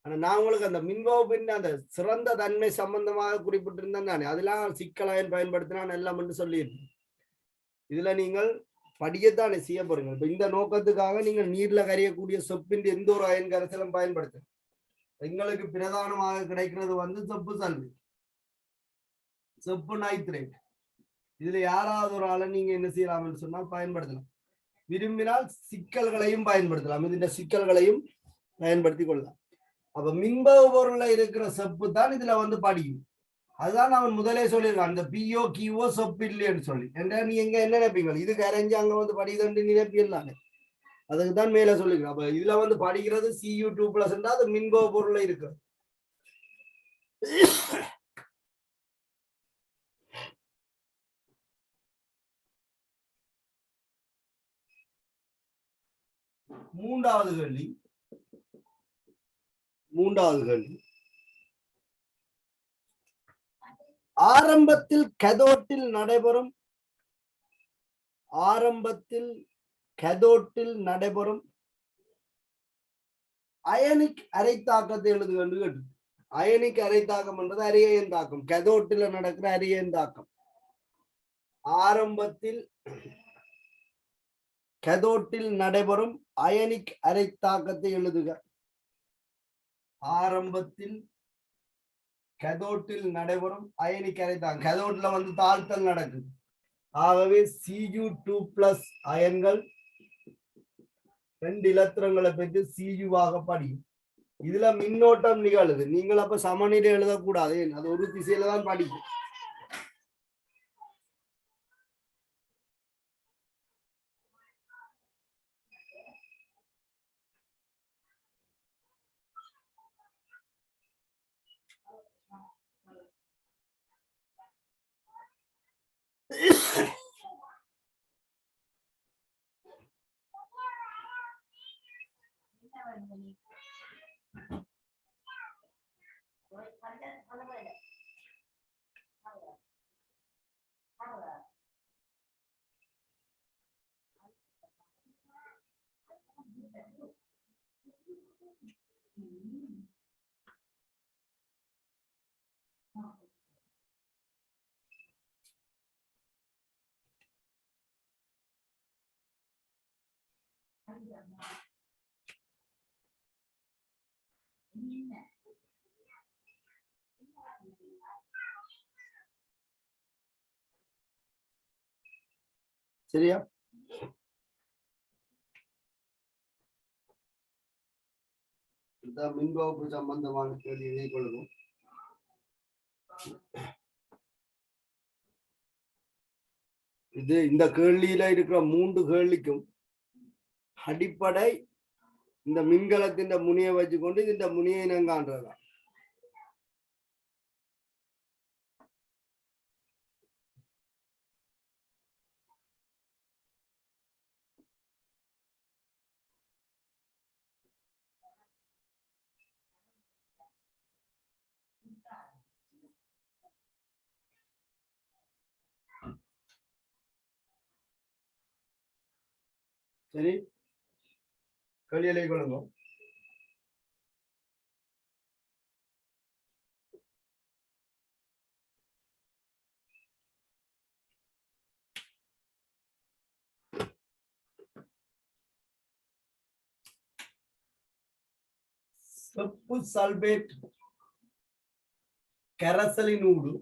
A: ஆனா நான் உங்களுக்கு அந்த மின்வகுப்பின் அந்த சிறந்த தன்மை சம்பந்தமாக குறிப்பிட்டிருந்தேன் தானே, அதெல்லாம் சிக்கலாயன் பயன்படுத்தினா எல்லாம் என்று சொல்லியிருக்கேன். இதுல நீங்கள் படியத்தானே செய்ய போறீங்க. இப்ப இந்த நோக்கத்துக்காக நீங்கள் நீர்ல கரையக்கூடிய செப்பின் எந்த ஒரு அயன் கரைசலும் பயன்படுத்த. எங்களுக்கு பிரதானமாக கிடைக்கிறது வந்து செப்பு சல்பேட், செப்பு நைட்ரேட். இதுல யாராவது ஒரு ஆளை நீங்க என்ன செய்யலாம் சொன்னால் பயன்படுத்தலாம். விரும்பினால் சிக்கல்களையும் பயன்படுத்தலாம். இந்த சிக்கல்களையும் பயன்படுத்தி கொள்ளலாம். அப்ப மின்பகு பொருள்ல இருக்கிற செப்பு தான் இதுல வந்து படியும். அதுதான் அவன் முதலே சொல்லியிருக்கான், அந்த பிஓ கிஓ செப்பு இல்லைன்னு சொல்லி. என்ற நீ எங்க என்ன நினைப்பீங்க? இது கரைஞ்சு அங்க வந்து படிதண்டு நினைப்பியல்லானே, அதுக்குதான் மேல சொல்லிருக்கேன். அப்ப இதுல வந்து படிக்கிறது Cu2+ அது மின்பகு பொருள்ல இருக்கு. மூன்றாவது கேள்வி ஆரம்பத்தில் நடைபெறும் அயனிக் அரைத்தாக்கத்தை எழுது என்று கேட்டு. அயனிக் அரைத்தாக்கம் என்றது அரியன் தாக்கம். கேதோட்டில் நடக்கிற அரியன் தாக்கம். ஆரம்பத்தில் கேதோட்டில் நடைபெறும் அயனிக் அரைத்தாக்கத்தை எழுதுக. ஆரம்பத்தில் கேதோட்டில் நடைபெறும் அயனிக் அரைத்தாக்கம். கேதோட்ல வந்து தாழ்த்தல் நடக்குது. ஆகவே Cu2+ அயன்கள் 2 இலத்திரங்களை பெற்று Cuவாக படியும். இதுல மின்னோட்டம் நிகழுது. நீங்கள் அப்ப சமநிலை எழுதக்கூடாது, அது ஒரு திசையில தான் படிக்கும். சரியா? இந்த மின்வகுப்பு சம்பந்தமான கேள்வி எதிர்கொள்ளணும். இது இந்த கேள்வியில இருக்கிற 3 கேள்விக்கும் அடிப்படை இந்த மின்கலத்தின் முனையை வச்சுக்கொண்டு இந்த முனையை இனங்கான்றதா. சரி, கேள்விகளை கொள்ளுங்க. செப்பு சல்பேட் கரைசலினூடு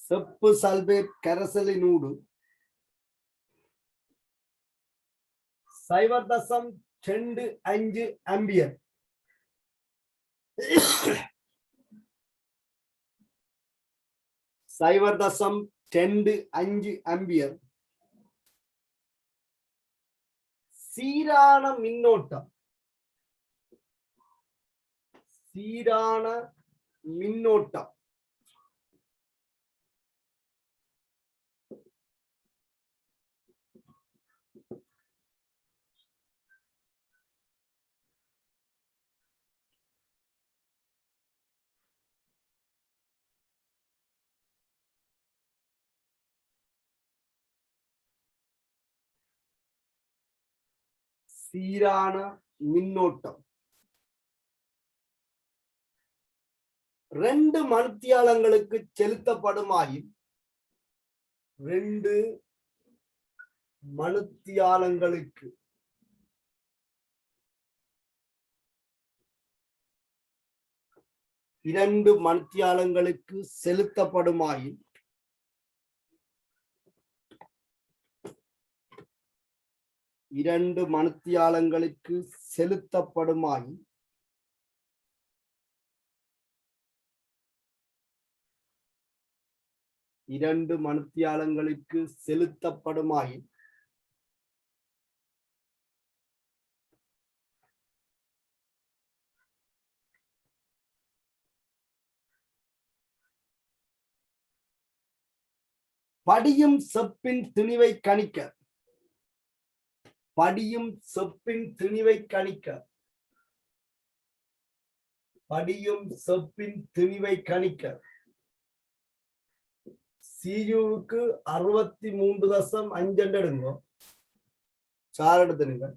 A: செப்பு சல்பேட் கரைசலினூடு 0.25 ஆம்பியர் 0.25 ஆம்பியர் சீரான மின்னோட்டம் சீரான மின்னோட்டம் 2 மணித்தியாலங்களுக்கு செலுத்தப்படுமாயின் 2 மணித்தியாலங்களுக்கு செலுத்தப்படுமாயின் 2 மணித்தியாலங்களுக்கு செலுத்தப்படுமாயின் 2 மணித்தியாலங்களுக்கு செலுத்தப்படுமாயின் படியும் செப்பின் திணிவை கணிக்க CUக்கு 63.5 எடுங்க. சார் எடுத்துங்க.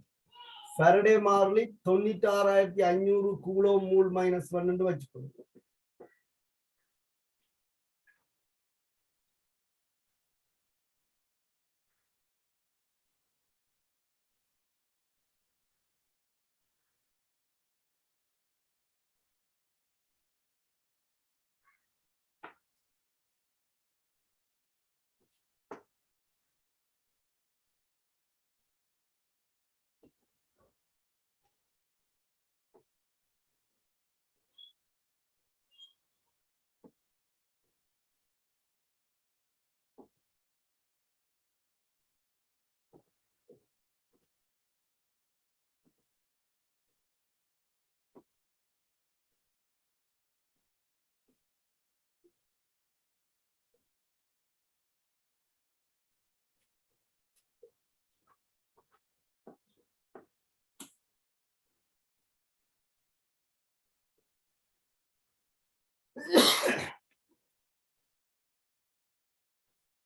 A: ஃபரடே மாறிலி 96,500 கூலோம் மூல் -1 வச்சுக்கோங்க.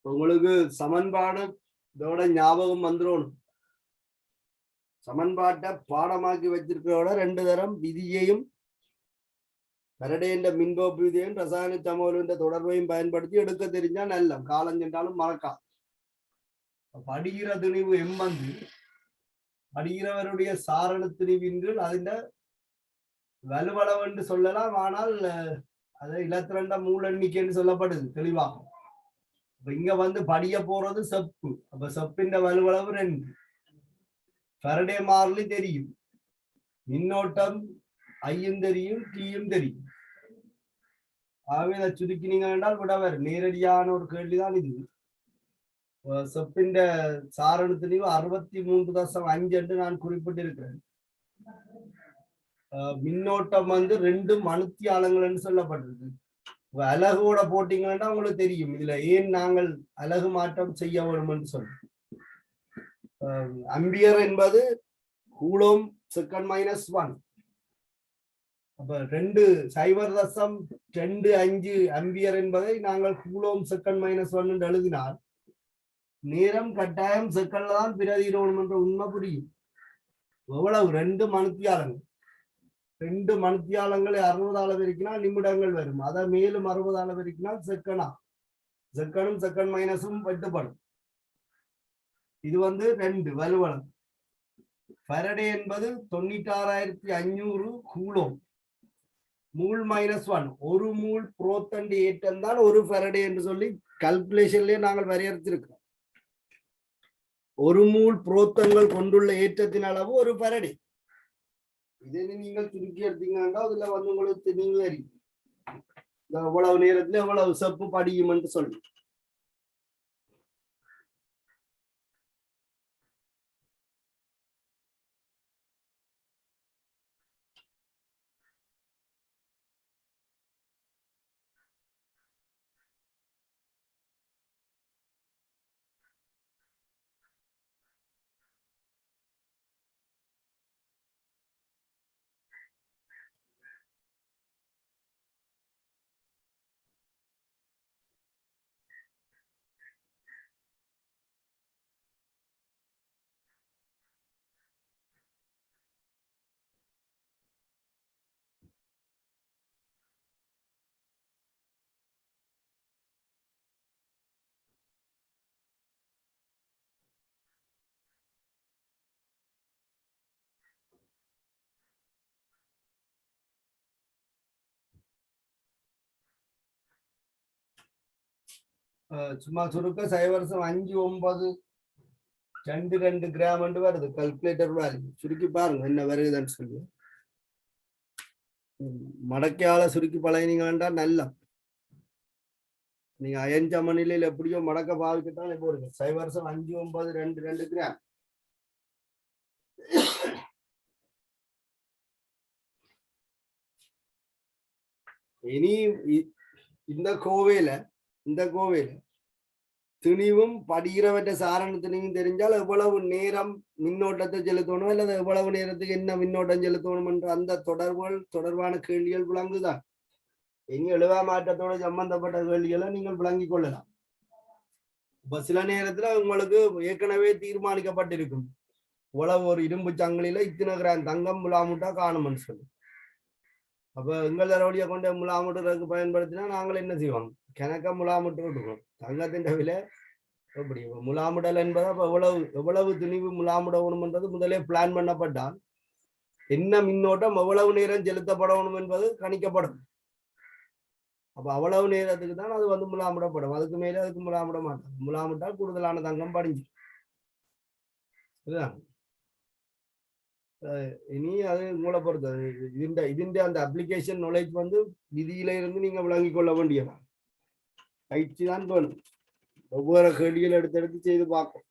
A: உங்களுக்கு சமன்பாடு இதோட ஞாபகம் வந்துடும். சமன்பாட்டை பாடமாக்கி வச்சிருக்கிறோட 2 தரம் விதியையும் ஃபரடேயின் மின்கோப்பு விதியும் ரசாயன சமவெளியின் தொடர்பையும் பயன்படுத்தி எடுக்க தெரிஞ்சா நல்ல காலம் சென்றாலும் மறக்கா. படிகிற திணிவு எம்பந்து படிகிறவருடைய சாரண திணிவின்கள் அதிண்ட வலுவளவு என்று சொல்லலாம். ஆனால் அது இலத்திரண்ட மூலெண்ணிக்கைன்னு சொல்லப்படுது தெளிவாகும். இங்க வந்து படிய போறது செப்பு. அப்ப செப்பின் வலுவளவு 2. ஃபரடே மாறிலி தெரியும், மின்னோட்டம் ஐயும் தெரியும், டீயும் தெரியும். ஆகவே அதை சுருக்கினீங்க என்றால் விடவர் நேரடியான ஒரு கேள்விதான் இது. செப்பின் சாரண திணிவு 63.5 என்று நான் குறிப்பிட்டிருக்கிறேன். மின்னோட்டம் வந்து 2 மணித்தியாலங்கள் சொல்லப்பட்டிருக்கு. அலகோட போட்டீங்கன்னா உங்களுக்கு தெரியும் இதுல ஏன் நாங்கள் அலகு மாற்றம் செய்ய வேண்டும் என்று சொல்றோம். அம்பியர் என்பது கூலோம் செகண்ட் -1. அப்ப 2.0.25 அம்பியர் என்பதை நாங்கள் கூலோம் செகண்ட் -1 என்று எழுதினால் நேரம் கட்டாயம் செகண்ட்ல தான் பிரதிரோணம் என்ற உண்மை புரியும். எவ்வளவு 2 மணித்தியாலங்கள். 2 மணித்தியாலங்களை 60 பெருக்கினால் நிமிடங்கள் வரும். அதை மேலும் 60 பெருக்கினால் செகண்டா. செகண்டும் செகண்ட் மைனஸும் வெட்டுப்படும். இது வந்து 2 வலுவளவு. ஃபரடே என்பது 96,500 கூலோம். மூல் -1. 1 மூல் புரோத்தண்டி ஏற்றம் தான் 1 ஃபரடே என்று சொல்லி கல்குலேஷன்லயே நாங்கள் வரையறுத்திருக்கிறோம். 1 மூல் புரோத்தங்கள் கொண்டுள்ள ஏற்றத்தின் அளவு 1 ஃபரடே. இதே நீங்கள் சுருக்கி எடுத்தீங்கன்னா அதுல வந்து உங்களுக்கு நீங்க அறியும் எவ்வளவு நேரத்துல எவ்வளவு செப்பு படியும் என்று சொல்லி. சும்மா சுருக்க 0.592 கிராம் என்று வருது கல்குலேட்டர் வேல்யூ. சுருக்கி பாருங்க என்ன வருதுன்னு சொல்லி. மடக்கையால சுருக்கி பழகினீங்கன்னா நல்லா. நீங்க அயன் சமநிலையில் எப்படியோ மடக்க பாவிக்கத்தானே போடுங்க. 0.5922 கிராம். இனி இந்த கோவையில திணிவும் படிகிறவற்ற சாரண திணிவும் தெரிஞ்சால் எவ்வளவு நேரம் மின்னோட்டத்தை செலுத்தணும் அல்லது எவ்வளவு நேரத்துக்கு என்ன மின்னோட்டம் செலுத்தணும் என்ற அந்த தொடர்பான கேள்விகள் விளங்குதான். இனி எழுவா மாற்றத்தோட சம்பந்தப்பட்ட கேள்விகளை நீங்கள் விளங்கிக் கொள்ளலாம். இப்ப சில நேரத்துல உங்களுக்கு ஏற்கனவே தீர்மானிக்கப்பட்டிருக்கும் இவ்வளவு ஒரு இரும்பு சங்கிலியில இத்தனை கிராம் தங்கம் முலாமுட்டா காணும்னு சொல்லி. அப்ப எங்கள் தரவழியை கொண்ட முலாமுட்டுறதுக்கு பயன்படுத்தினா நாங்கள் என்ன செய்வோம், கிணக்க முலாமுட்டு விட்டுருக்கோம். தங்கத்தின் விலை எப்படி முலாமுடல் என்பதை அப்ப எவ்வளவு துணிவு முலாமுடணும்ன்றது முதலே பிளான் பண்ணப்பட்டால் என்ன மின்னோட்டம் எவ்வளவு நேரம் செலுத்தப்படணும் என்பது கணிக்கப்படும். அப்ப அவ்வளவு நேரத்துக்கு தான் அது வந்து முலாமுடப்படும். அதுக்கு மேலே அதுக்கு முலாமுட மாட்டோம். முலாமுட்டா கூடுதலான தங்கம் படிஞ்சு. இனி அது மூளை பொறுத்தது. இதுண்ட அந்த அப்ளிகேஷன் நாலேஜ் வந்து விதியில இருந்து நீங்க விளங்கிக் கொள்ள வேண்டியதா பயிற்சி தான் வேணும். ஒவ்வொரு கேள்விகள் எடுத்து செய்து பார்க்கும்.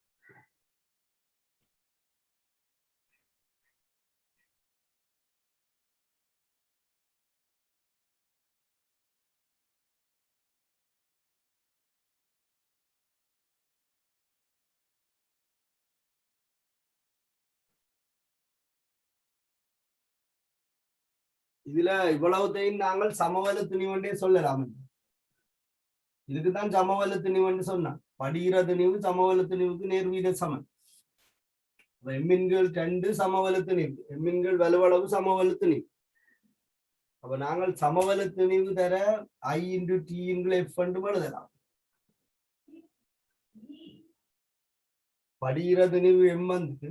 A: இதுல இவ்வளவுத்தையும் நாங்கள் சமவெளி துணிவண்டே சொல்லலாம். இதுக்குதான் சமவெளி துணிவண்டு சொன்னான். படிகிற துணிவு சமவெளி துணிவுக்கு நேர்வீத சமன். எம்மின்கள் 2 சமவெளி துணிவு, எம்மின்கள் வலுவளவு சமவெளி துணிவு. அப்ப நாங்கள் சமவெளி திணிவு தர I into T into F என்று எழுதலாம். படிகிற திணிவு M வந்து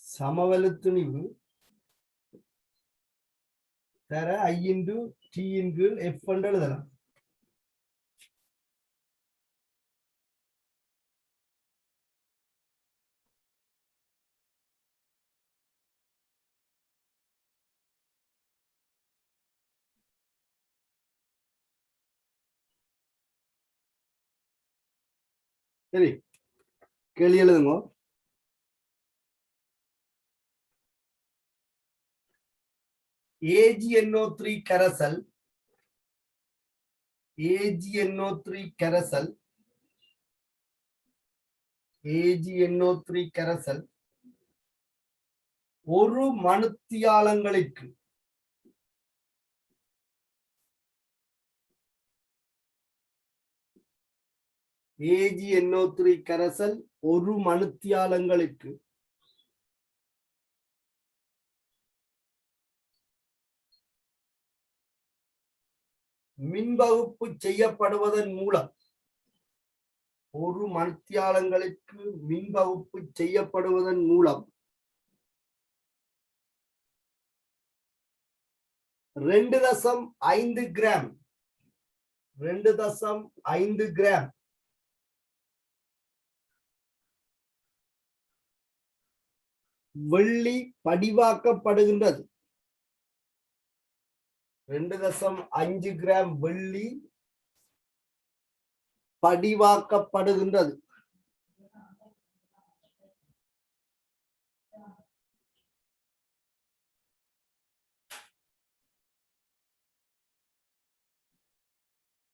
A: சமவெளி திணிவு தர I into T into F என்று எழுதலாம். சரி, கேள்வி எழுதுங்க. AgNO3 கரைசல் AgNO3 கரைசல் AgNO3 கரைசல் ஒரு மணித்தியாலங்களுக்கு AgNO3 கரைசல் ஒரு மணித்தியாலங்களுக்கு மின்வகுப்பு செய்யப்படுவதன் மூலம் ஒரு மணித்தியாலங்களுக்கு மின்வகுப்பு செய்யப்படுவதன் மூலம் 2.5 கிராம் 2.5 கிராம் வெள்ளி படிவாக்கப்படுகின்றது. 2.5 கிராம் வெள்ளி படிவாக்கப்படுகின்றது.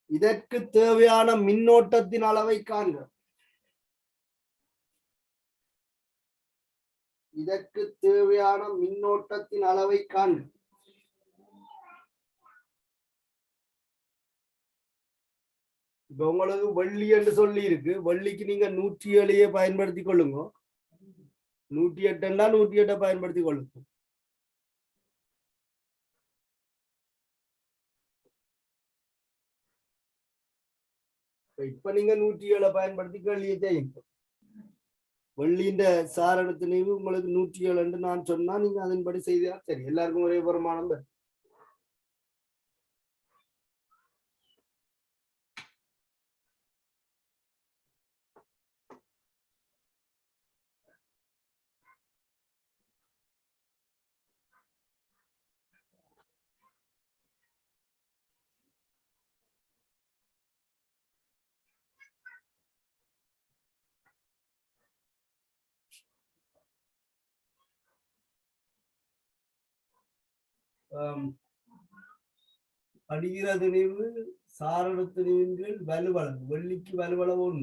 A: இதற்கு தேவையான மின்னோட்டத்தின் அளவை காண்க. இதற்கு தேவையான மின்னோட்டத்தின் அளவை காண்க. இப்ப உங்களுக்கு வெள்ளி என்று சொல்லி இருக்கு. வெள்ளிக்கு நீங்க 107 பயன்படுத்தி கொள்ளுங்க. 108 108 பயன்படுத்தி கொள்ளுங்க. இப்ப நீங்க 107 பயன்படுத்தி கேள்வியை செய்யுங்க. வெள்ளியின் சாரணத்தினையும் உங்களுக்கு 107 என்று நான் சொன்னா நீங்க அதன்படி செய்தா சரி. எல்லாருக்கும் ஒரே வருமானம். படிகிற திணிவு சாரண திணிவின் வலுவளவு. வெள்ளிக்கு வலுவளவு 1.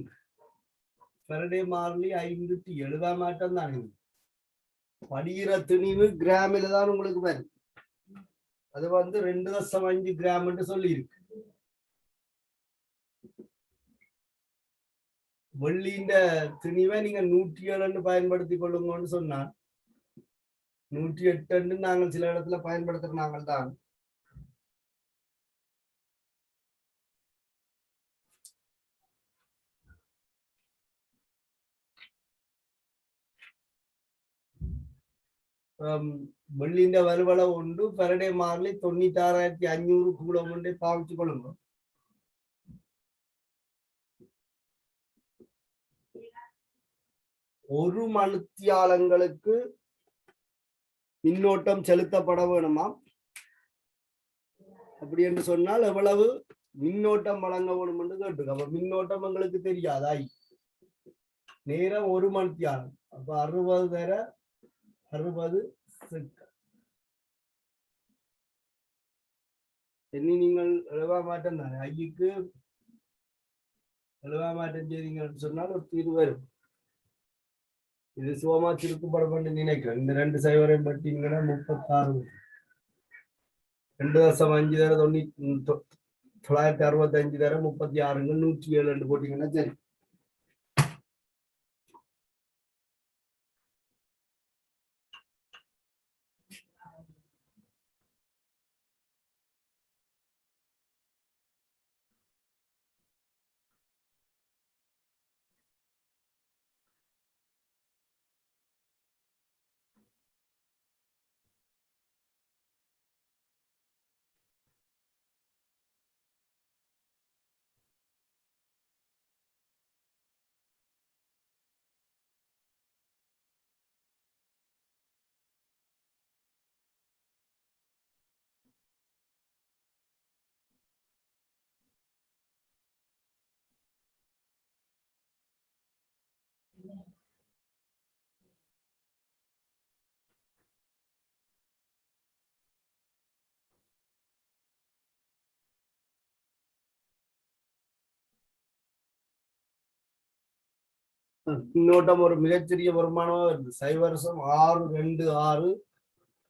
A: பெரடே மாறிலி 5T எழுதா மாட்டம் தான். படிகிற திணிவு கிராமில தான் உங்களுக்கு வரும். அது வந்து 2.5 கிராம் என்று சொல்லி இருக்கு. வெள்ளியின் திணிவை நீங்க 107 பயன்படுத்தி கொள்ளுங்கன்னு சொன்னா 108 நாங்கள் சில இடத்துல பயன்படுத்துற நாங்கள் தான். வெள்ளியின் வலுவளவு 1 பெரடே மாறிலி 96,500 கூலம் ஒன்றை பாவிச்சு கொள்ளுங்க. ஒரு மணித்தியாலங்களுக்கு மின்னோட்டம் செலுத்தப்பட வேணுமா? அப்படி என்று சொன்னால் எவ்வளவு மின்னோட்டம் வழங்க வேணும் என்று கேட்டு. அப்ப மின்னோட்டம் எங்களுக்கு தெரியாதாய். நேரம் ஒரு மணித்தியாலம். அப்ப 60 தர 60 எண்ணி நீங்கள் எழுவா மாற்றம் தானே. ஐக்கு எழுவா மாற்றம் செய்தீங்கன்னு சொன்னால் ஒரு தீர்வு வரும். இது சுகமா திருக்குப்படம் நினைக்கிறேன். இந்த 2 சைவரையும் பட்டீங்கன்னா 36. 2.5 தர 965 தர 36 107 போட்டீங்கன்னா சரி. மின்னோட்டம் ஒரு மிகச்சிறிய வருமானமா வருது. 0.626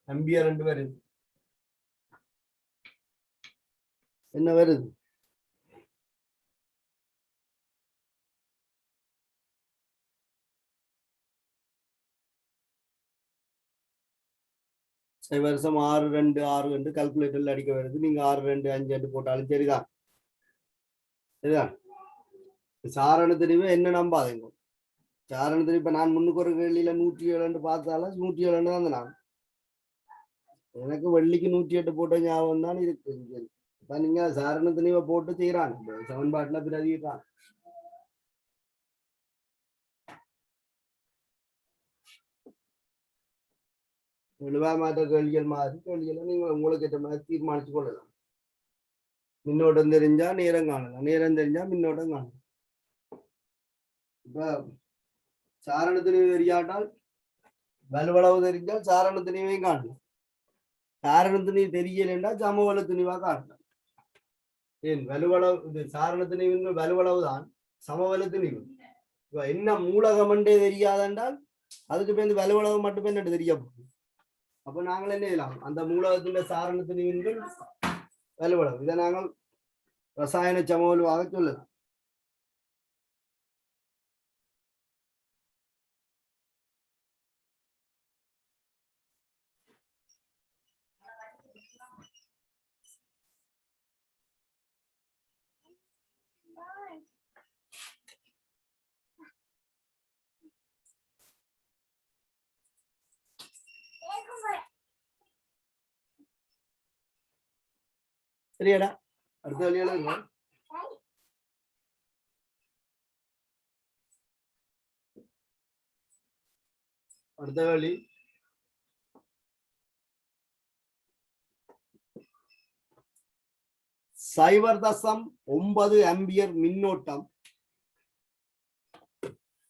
A: ஆம்பியர் என்று வருது. என்ன வருது? வருஷம் 626 என்று கால்குலேட்டர்ல அடிக்க வருது. நீங்க 625 போட்டாலும் சரிதான். சரிதான். சாரணத்தினிமே என்ன நம்பாதீங்க. சாரணத்தினி இப்ப நான் முன்னுக்கு ஒரு கேள்வியில 107 பார்த்தாலும் 107 தான் நான். எனக்கு வெள்ளிக்கு 108 போட்ட ஞாபகம் தான் இருக்கு. இப்ப நீங்க சாரணத்தினிவை போட்டு செய்யறாங்க சமன்பாட்டுல பிரதிக்கிறான். விழுவா மாற்ற கேள்விகள் மாதிரி கேள்விகளை நீங்க உங்களுக்கு ஏற்ற மாதிரி தீர்மானிச்சு கொள்ளலாம். மின்னோட்டம் தெரிஞ்சா நேரம் காணலாம், நேரம் தெரிஞ்சா மின்னோட்டம் காணலாம். இப்ப சாரணத்தினிவு தெரியாட்டால் வலுவளவு தெரிஞ்சால் சாரணத்தினிவையும் காணலாம். சாரணத்தினிவு தெரியலைன்னா சமவள துணிவா காட்டலாம். ஏன் வலுவளவு சாரணத்தினிவு வலுவளவு தான் சமவள துணிவு. என்ன மூலகமண்டே தெரியாதென்றால் அதுக்கு பேருந்து வலுவளவு மட்டுமே என்னட்டு தெரிய போகுது. அப்ப நாங்கள் என்ன செய்யலாம்? அந்த மூலகத்தின் சாரணத்தினிவின் வலுவளவு இதை நாங்கள் ரசாயன சமவலுவாக சொல்லலாம். சரியாடா? அடுத்த வழியில இருக்கும். அடுத்த வழி சைவர் தசம் 9 ஆம்பியர் மின்னோட்டம்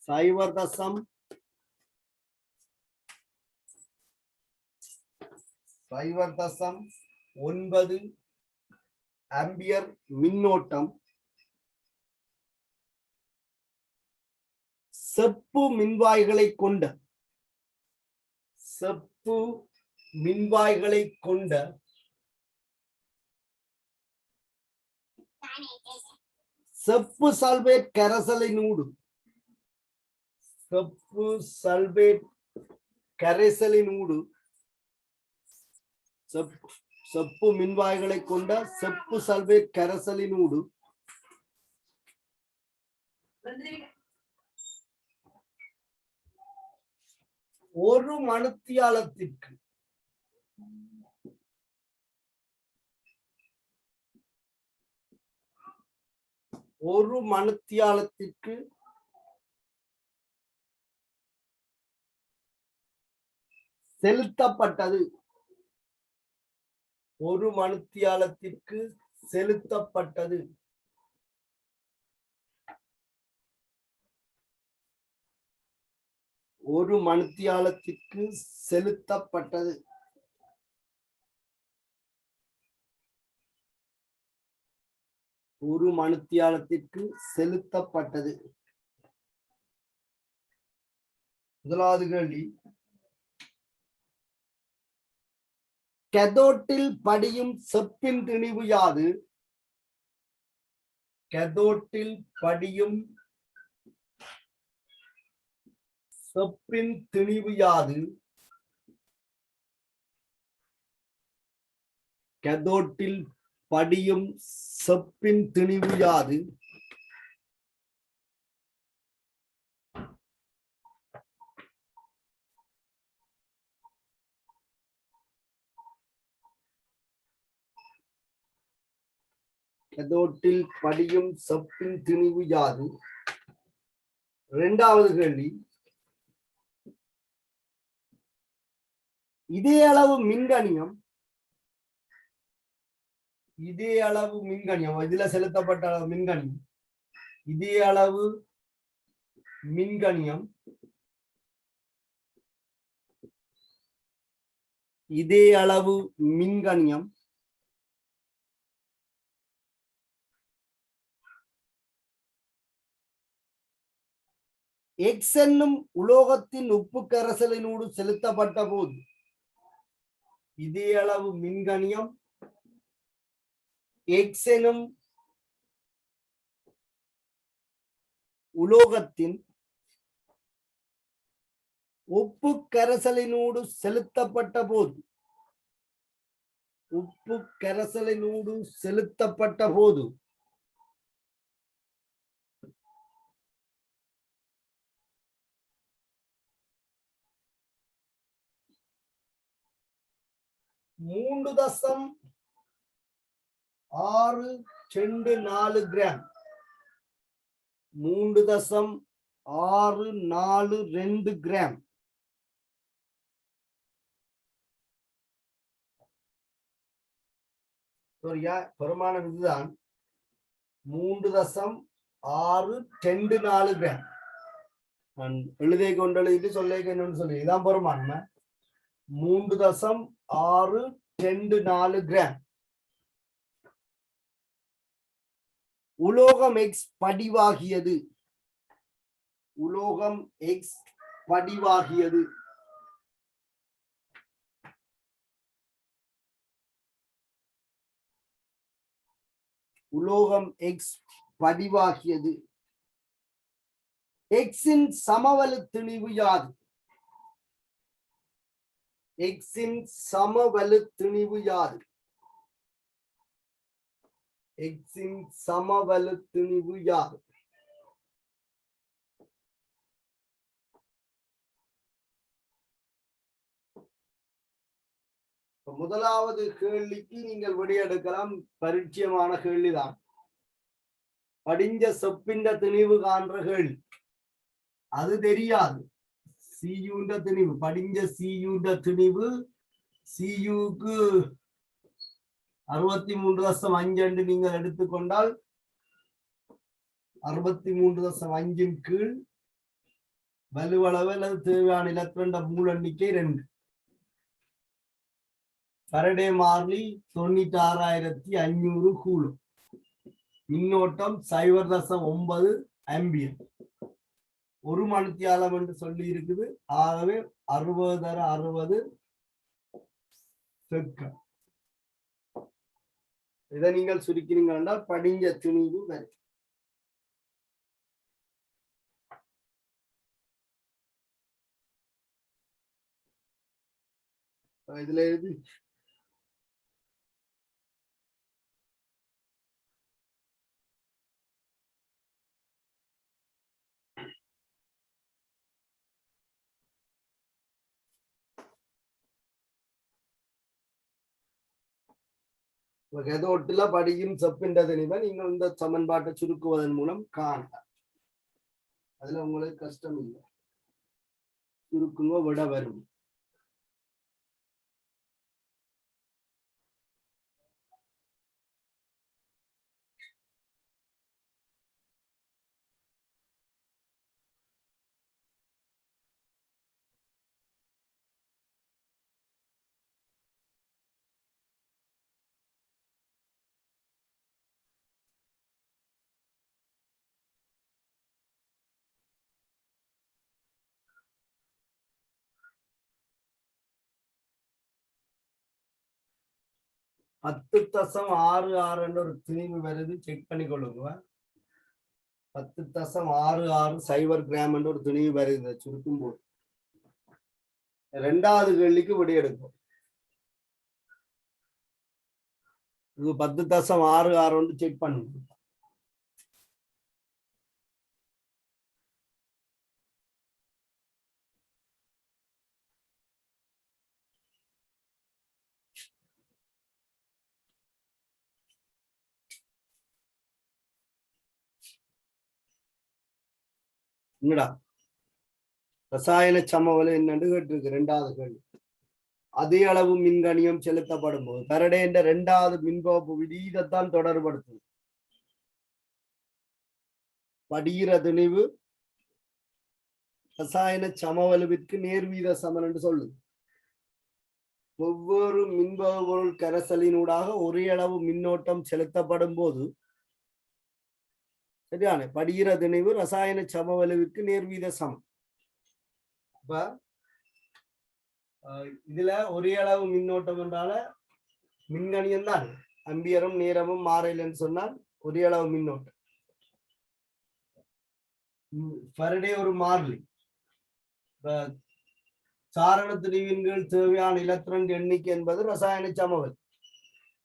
A: 0.9 ஆம்பியர் மின்னோட்டம் செப்பு மின்வாய்களை கொண்ட செப்பு சல்பேட் கரைசலினூடு செப்பு மின்வாய்களை கொண்ட செப்பு சல்பேட் கரைசலினூடு ஒரு மணித்தியாலத்திற்கு செலுத்தப்பட்டது. ஒரு மணித்தியாலத்திற்கு செலுத்தப்பட்டது. ஒரு மணித்தியாலத்திற்கு செலுத்தப்பட்டது. ஒரு மணித்தியாலத்திற்கு செலுத்தப்பட்டது. முதலாவது கேள்வி, கேதோட்டில் படியும் செப்பின் திணிவு யாது? கேதோட்டில் படியும் செப்பின் திணிவு யாது? கேதோட்டில் படியும் செப்பின் திணிவு யாது? கேதோட்டில் படியும் செப்பின் திணிவு யாது? இரண்டாவது கேள்வி, இதே அளவு மின்கணியம் இதுல செலுத்தப்பட்ட மின்கணியம் இதே அளவு மின்கணியம் எக்ஸ் என்னும் உலோகத்தின் உப்பு கரைசலினூடு செலுத்தப்பட்ட போது இதே அளவு மின்கணியம் எக்ஸ் எனும் உலோகத்தின் உப்பு கரைசலினூடு செலுத்தப்பட்ட போது உப்பு கரைசலினூடு செலுத்தப்பட்ட போது மூன்று தசம் 624 கிராம் 3.642 கிராம் பெருமானம் இதுதான் 3.624 கிராம். நான் எழுதை கொண்டு சொல்ல என்னன்னு சொல்லி இதான் பெருமானம் 3.624 கிராம். உலோகம் எக்ஸ் படிவாகியது உலோகம் எக்ஸ் படிவாகியது உலோகம் எக்ஸ் படிவாகியது எக்ஸின் சமவெளி திணிவு யாது எக்ஸின் சமவெளி திணிவு யாது எக்ஸின் சமவெளி திணிவு யாது முதலாவது கேள்விக்கு நீங்கள் விடையெடுக்கலாம். பரிச்சயமான கேள்விதான். படிஞ்ச செப்பின்ற திணிவு காண்ற கேள்வி அது தெரியாது. சியூன்ற திணிவு படிஞ்ச சியூன்ற திணிவு சியூக்கு 63.5 நீங்கள் எடுத்துக்கொண்டால் 63.5 கீழ் வலுவளவு அல்லது தேவையான இலத்திரண்ட மூல எண்ணிக்கை 2. ஃபரடே மாறிலி 96,500 கூலும். மின்னோட்டம் 0.9 ஆம்பியர். ஒரு மணித்தியாலம் என்று சொல்லி இருக்குது. ஆகவே 60/60 செகண்ட். இதை நீங்கள் சுருக்கிறீங்க என்றால் படிஞ்ச திணிவு வரும். இதுல இருந்து ஒட்டுல படியும் செப்பின்ற திணிவை நீங்கள் இந்த சமன்பாட்டை சுருக்குவதன் மூலம் காணலாம். அதுல உங்களுக்கு கஷ்டம் இல்லை. சுருக்குங்க விட வரும். பத்து தசம் 66 ஒரு திணிவு வருது. செக் பண்ணி கொள்ளுங்க. 10.66 கிராம் ஒரு திணிவு வருது. சுருக்கும் போது இரண்டாவது கேள்விக்கு விடையெடுக்கும். இது 10.66 செக் பண்ணுங்க. என்னடா ரசாயன சமவெளி என்னன்னு கேட்டிருக்கு. இரண்டாவது கேள்வி. அதே அளவு மின்கணியம் செலுத்தப்படும் போது ஃபரடே என்ற இரண்டாவது மின்பகுப்பு விதியைத்தான் தொடர்படுத்தும். படிகிற திணிவு ரசாயன சமவெளிவிற்கு நேர்வீத சமன் என்று சொல்லுது. ஒவ்வொரு மின்பகு பொருள் கரைசலினூடாக ஒரே அளவு மின்னோட்டம் செலுத்தப்படும் போது சரியான படிகிற திணிவு ரசாயன சமவலுவிற்கு நேர்வீத சமம். அப்ப இதுல ஒரே அளவு மின்னோட்டம் என்றால மின்கணியம் தான், அம்பியரும் நேரமும் மாறையில்னு சொன்னால் ஒரே அளவு மின்னோட்டம். ஃபரடே ஒரு மாறிலி. சாரண திணிவின் கீழ் தேவையான எலக்ட்ரான் எண்ணிக்கை என்பது ரசாயன சமவல்.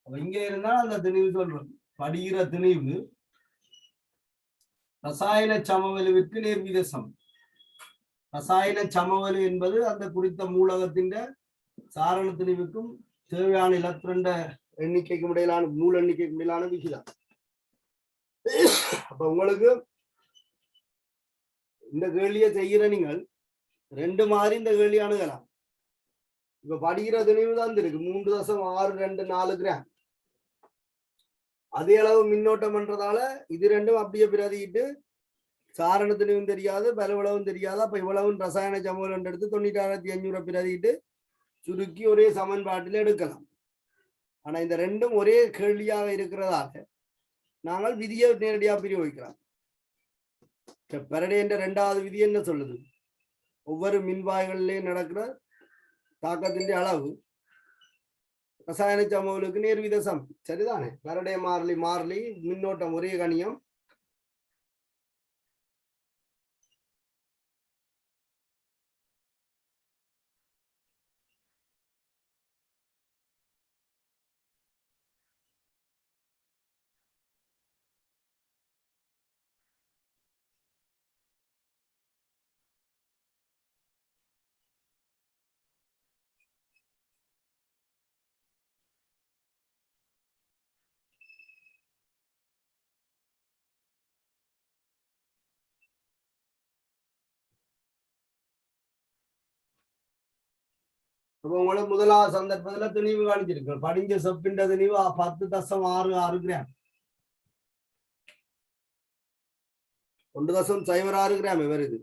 A: இங்க இருந்தா அந்த திணிவு சொல்றோம், படிகிற திணிவு ரசாயன சமவலுவிற்கு நேர்வீத சமம். ரசாயன சமவலு என்பது அந்த குறித்த மூலகத்தின் சாரண திணிவுக்கும் தேவையான எலக்ட்ரான் எண்ணிக்கைக்கும் இடையிலான மூல எண்ணிக்கைக்கும் இடையிலான விகிதம். அப்ப உங்களுக்கு இந்த கேள்வியை செய்கிற நீங்கள் ரெண்டு மாதிரி இந்த கேள்வி அணுகலாம். இப்ப படிக்கிற திணிவு தான் இருக்கு 3.624 கிராம். அதே அளவு மின்னோட்டம் பண்றதால இது ரெண்டும் அப்படியே பிரதிட்டு சாரண திணிவும் தெரியாது, பலவளவும் தெரியாது. அப்ப இவ்வளவு ரசாயன சமவல் எடுத்து 96,500 பிரதிட்டு சுருக்கி ஒரே சமன்பாட்டில் எடுக்கலாம். ஆனா இந்த ரெண்டும் ஒரே கேள்வியாக இருக்கிறதாக நாங்கள் விதியை நேரடியாக பிரயோகிக்கலாம். பெரடே என்ற இரண்டாவது விதி என்ன சொல்லுது? ஒவ்வொரு மின்வாய்களிலேயும் நடக்கிற தாக்கத்தின் அளவு ரசாயன சமவலுக்கு நேர்வீத சமம். சரிதானே? பெரடே மாறிலி மின்னோட்டம் ஒரே கணியம். அப்ப உங்களுக்கு முதலாவது சந்தர்ப்பத்தில் திணிவு காணிச்சிருக்கு. படிஞ்ச செப்பின்ற திணிவு 10.66 கிராம், 1.06 கிராம் வருது.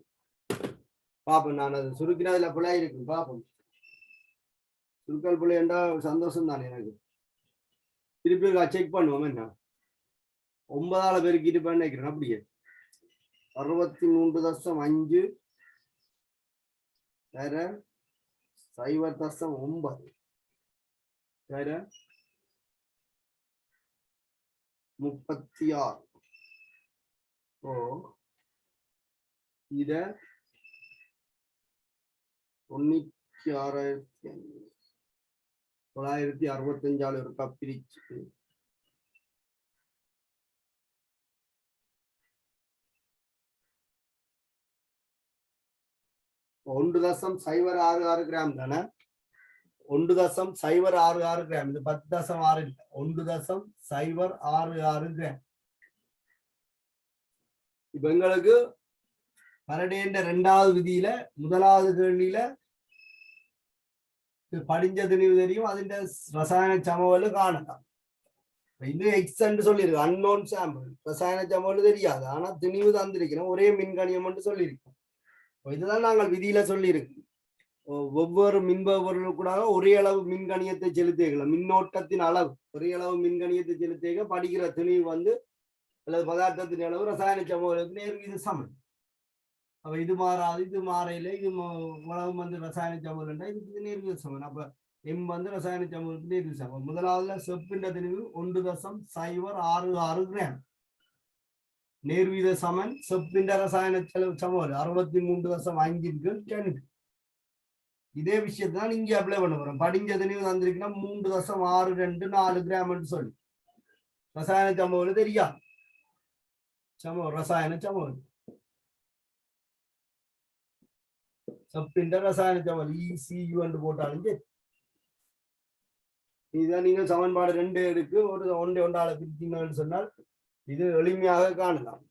A: பாப்போம், நான் அது சுருக்கினதுல பிள்ளை இருக்கு, பாப்போம். சுருக்கல் பிள்ளை என்றா சந்தோஷம் தானே எனக்கு. திருப்பி செக் பண்ணுவோம். என்ன 9ஆல பெருக்கிட்டு பண்ணிக்கிறேன். அப்படியே 63.5 வேற 0.9 வேற 36. ஓ இத 96,965 ஒரு பிரிச்சு 1.066 கிராம் தானே. 1.066 கிராம். இது 10.6 இல்லை, 1.066 கிராம். இப்ப எங்களுக்கு பரடேன்ற இரண்டாவது விதியில முதலாவது கேள்வியில படிஞ்ச திணிவு தெரியும், அதிண்ட ரசாயன சமவலு காணலாம். இது எக்ஸ் சொல்லியிருக்கு, அன்னோன் சாம்பிள். ரசாயன சமவலு தெரியாது, ஆனா திணிவு தந்திருக்கிறோம், ஒரே மின்கணியம் என்று சொல்லியிருக்கோம். இதுதான் நாங்கள் விதியில சொல்லியிருக்கோம். ஒவ்வொரு மின்பொருளுக்கூடாக ஒரே அளவு மின்கணியத்தை செலுத்திக்கலாம். மின்னோட்டத்தின் அளவு ஒரே அளவு மின்கணியத்தை செலுத்திக படிக்கிற திணிவு வந்து அல்லது பதார்த்தத்தின் அளவு ரசாயன சமவலுக்கு நேர்வீத சமம். அப்ப இது மாறாது, இது மாறையில இது உணவு வந்து ரசாயன சமவல் இதுக்கு நேர்வீத சமம். அப்ப எம் வந்து ரசாயன சமவலுக்கு நேர்வீத சமம். முதலாவதுல செப்பின்ற திணிவு 1.066 கிராம். நேர்வீத சமன் செப்பின்ற ரசாயன சமவல் 63.5 இதே விஷயத்தான் இங்க அப்ளை பண்ண போறோம். படிஞ்ச திணிவு தந்திருக்குன்னா 3.624 கிராம் சொல்லி ரசாயன சமவல் தெரியா ரசாயன சமவல் செப்பின்ற ரசாயன சமவல் ECU என்று போட்டாலும் சரி. இதுதான் நீங்கள் சமன்பாடு 2 எடுக்கு ஒரு ஒன்றால பிரித்தீங்கன்னு சொன்னால் இது எளிமையாக காணலாம்.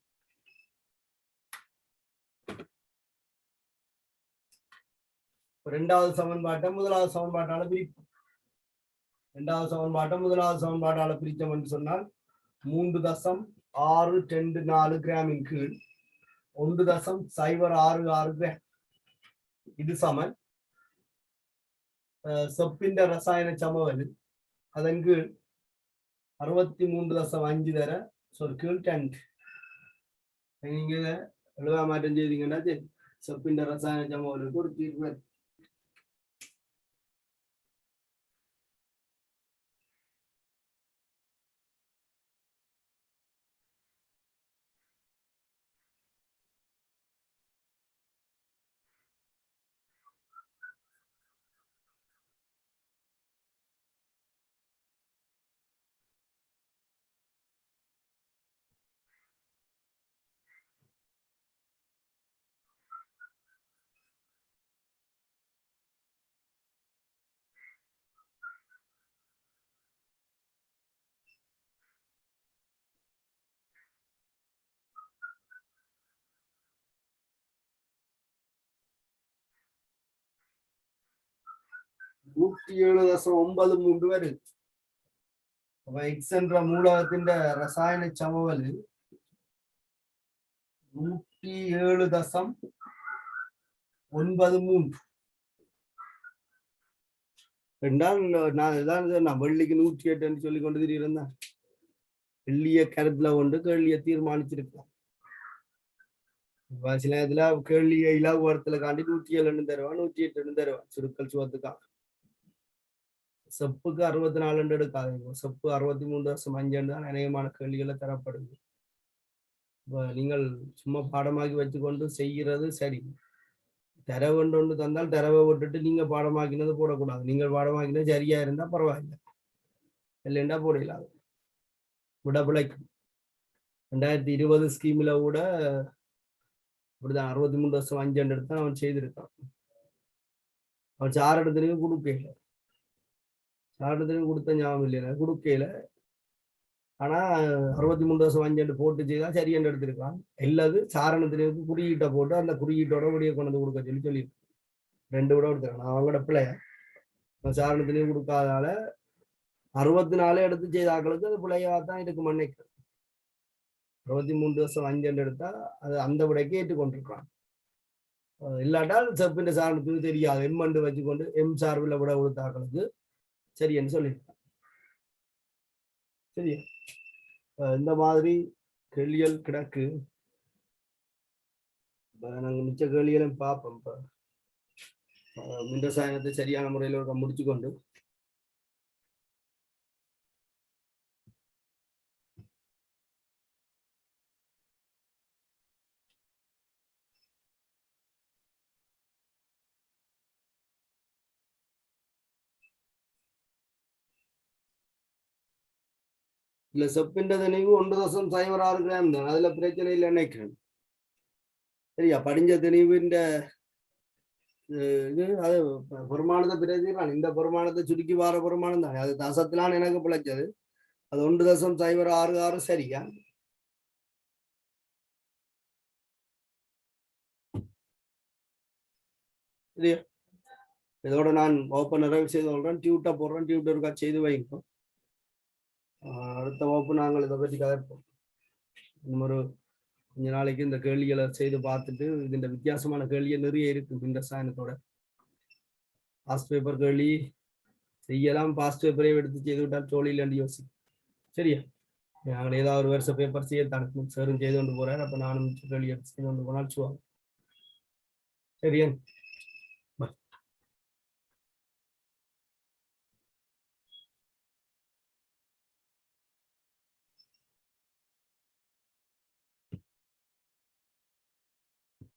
A: இரண்டாவது சமன்பாட்டை முதலாவது சமன்பாட்டால பிரிப்போம். இரண்டாவது சமன்பாட்டை முதலாவது சமன்பாட்டால பிரித்தோம் என்று சொன்னால் 3.624 கிராமின் கீழ் 1.066 கிராம். இது சமன் செப்பின்ற ரசாயன சமவல் அதன் கீழ் 63.5 தர கீழ் 10 நீங்க எழுவா மாற்றம் செய்தீங்கன்னா செப்பின் ரசாயன சமவலுக்கு ஒரு தீர்வு. 107.93 വരെ. അപ്പൊ എക്സ് എன்ற മൂലകത്തിന്റെ രസായന ചമവല് 107.93. என்றால் நான் இதான் நான் வெள்ளிக்கு 108 சொல்லி கொண்டு திரியிருந்தேன். வெள்ளிய கருத்துல கொண்டு கேள்வியை தீர்மானிச்சிருக்கலாம். சில இதுல கேள்வியை இலவரத்துல காண்டி 107 தருவான், 108 தருவான் சுருக்கல் சுவத்துக்காக. செப்புக்கு 64 எடுக்காதீங்க. செப்பு 63.5 தான் அநேகமான கேள்விகளை தரப்படுது. நீங்கள் சும்மா பாடமாக்கி வச்சுக்கொண்டு செய்கிறது சரி. தரவு ஒன்று தந்தால் தரவை விட்டுட்டு நீங்க பாடமாக்கினது போடக்கூடாது. நீங்கள் பாடமாக்கினது சரியா இருந்தா பரவாயில்லை, இல்லைண்டா போடலாது, விட பிழைக்கும். 2020 ஸ்கீம்ல கூட இப்படிதான் 63.5 எடுத்து அவன் செய்திருக்கான். அவன் சார் இடத்துலயும் கொடுக்கல, சார் இடத்துலயும் கொடுத்த ஞாபகம் இல்லையா, கொடுக்கல. ஆனா 63.5 போட்டு செய்தா சரி என்று எடுத்திருக்கான். எல்லாது சாரணத்திலேயே குறியீட்டை போட்டு அந்த குறியீட்டோட விடிய கொண்டு கொடுக்க சொல்லியிருக்கான். 2 விட எடுத்துருக்கான். அவங்களோட பிள்ளைய சாரணத்திலேயே கொடுக்காதால 64 எடுத்து செய்தாக்களுக்கு அது பிள்ளையாதான் இருக்கு. மண்ணைக்கு 63.5 எடுத்தா அது அந்த விடைக்கு ஏற்றுக்கொண்டிருக்கான். இல்லாட்டால் செப்பின் சாரணத்துக்கு தெரியாது, எம் வச்சுக்கொண்டு எம் சார்பில் விட கொடுத்தாக்களுக்கு சரி என்று சொல்லியிருக்கான். சரியா? இந்த மாதிரி கேள்விகள் கிடக்கு. நாங்க மிச்ச கேள்விகளையும் பார்ப்போம். இப்ப விவசாயத்தை சரியான முறையில் முடிச்சு கொண்டு இல்ல செப்பின் திணிவு 1.06 கிராம் தான். அதுல பிரச்சனை இல்லை நினைக்கிறேன். சரியா? படிஞ்ச திணிவின் இது அது பெருமானத்தை பிரதிதான். இந்த பெருமானத்தை சுருக்கி வார பெருமானம் தான். அது தசத்திலான எனக்கு பிழைச்சது. அது 1.06 சரியா? சரியா? இதோட நான் வகுப்பை நிறைவு செய்து கொள்றேன். டியூட்டா போடுறேன். டியூட்டருக்கா செய்து வைப்போம். அடுத்த வகுப்பு நாங்கள் இதை பற்றி கதைப்போம். ஒரு கொஞ்ச நாளைக்கு இந்த கேள்விகளை செய்து பார்த்துட்டு, இந்த வித்தியாசமான கேள்வியை நிறைய இருக்கு இந்த ரசாயனத்தோட. பாஸ்ட் பேப்பர் கேள்வி செய்யலாம், பாஸ்ட் பேப்பரே எடுத்து செய்து விட்டால் தோழில் யோசி. சரியா? நாங்கள் ஏதாவது ஒரு வருஷ பேப்பர் செய்ய தனக்கு சேரும் செய்து கொண்டு போறேன். அப்ப நானும் கேள்வி எடுத்து செய்து கொண்டு போனால் சுவாங்க. சரியா?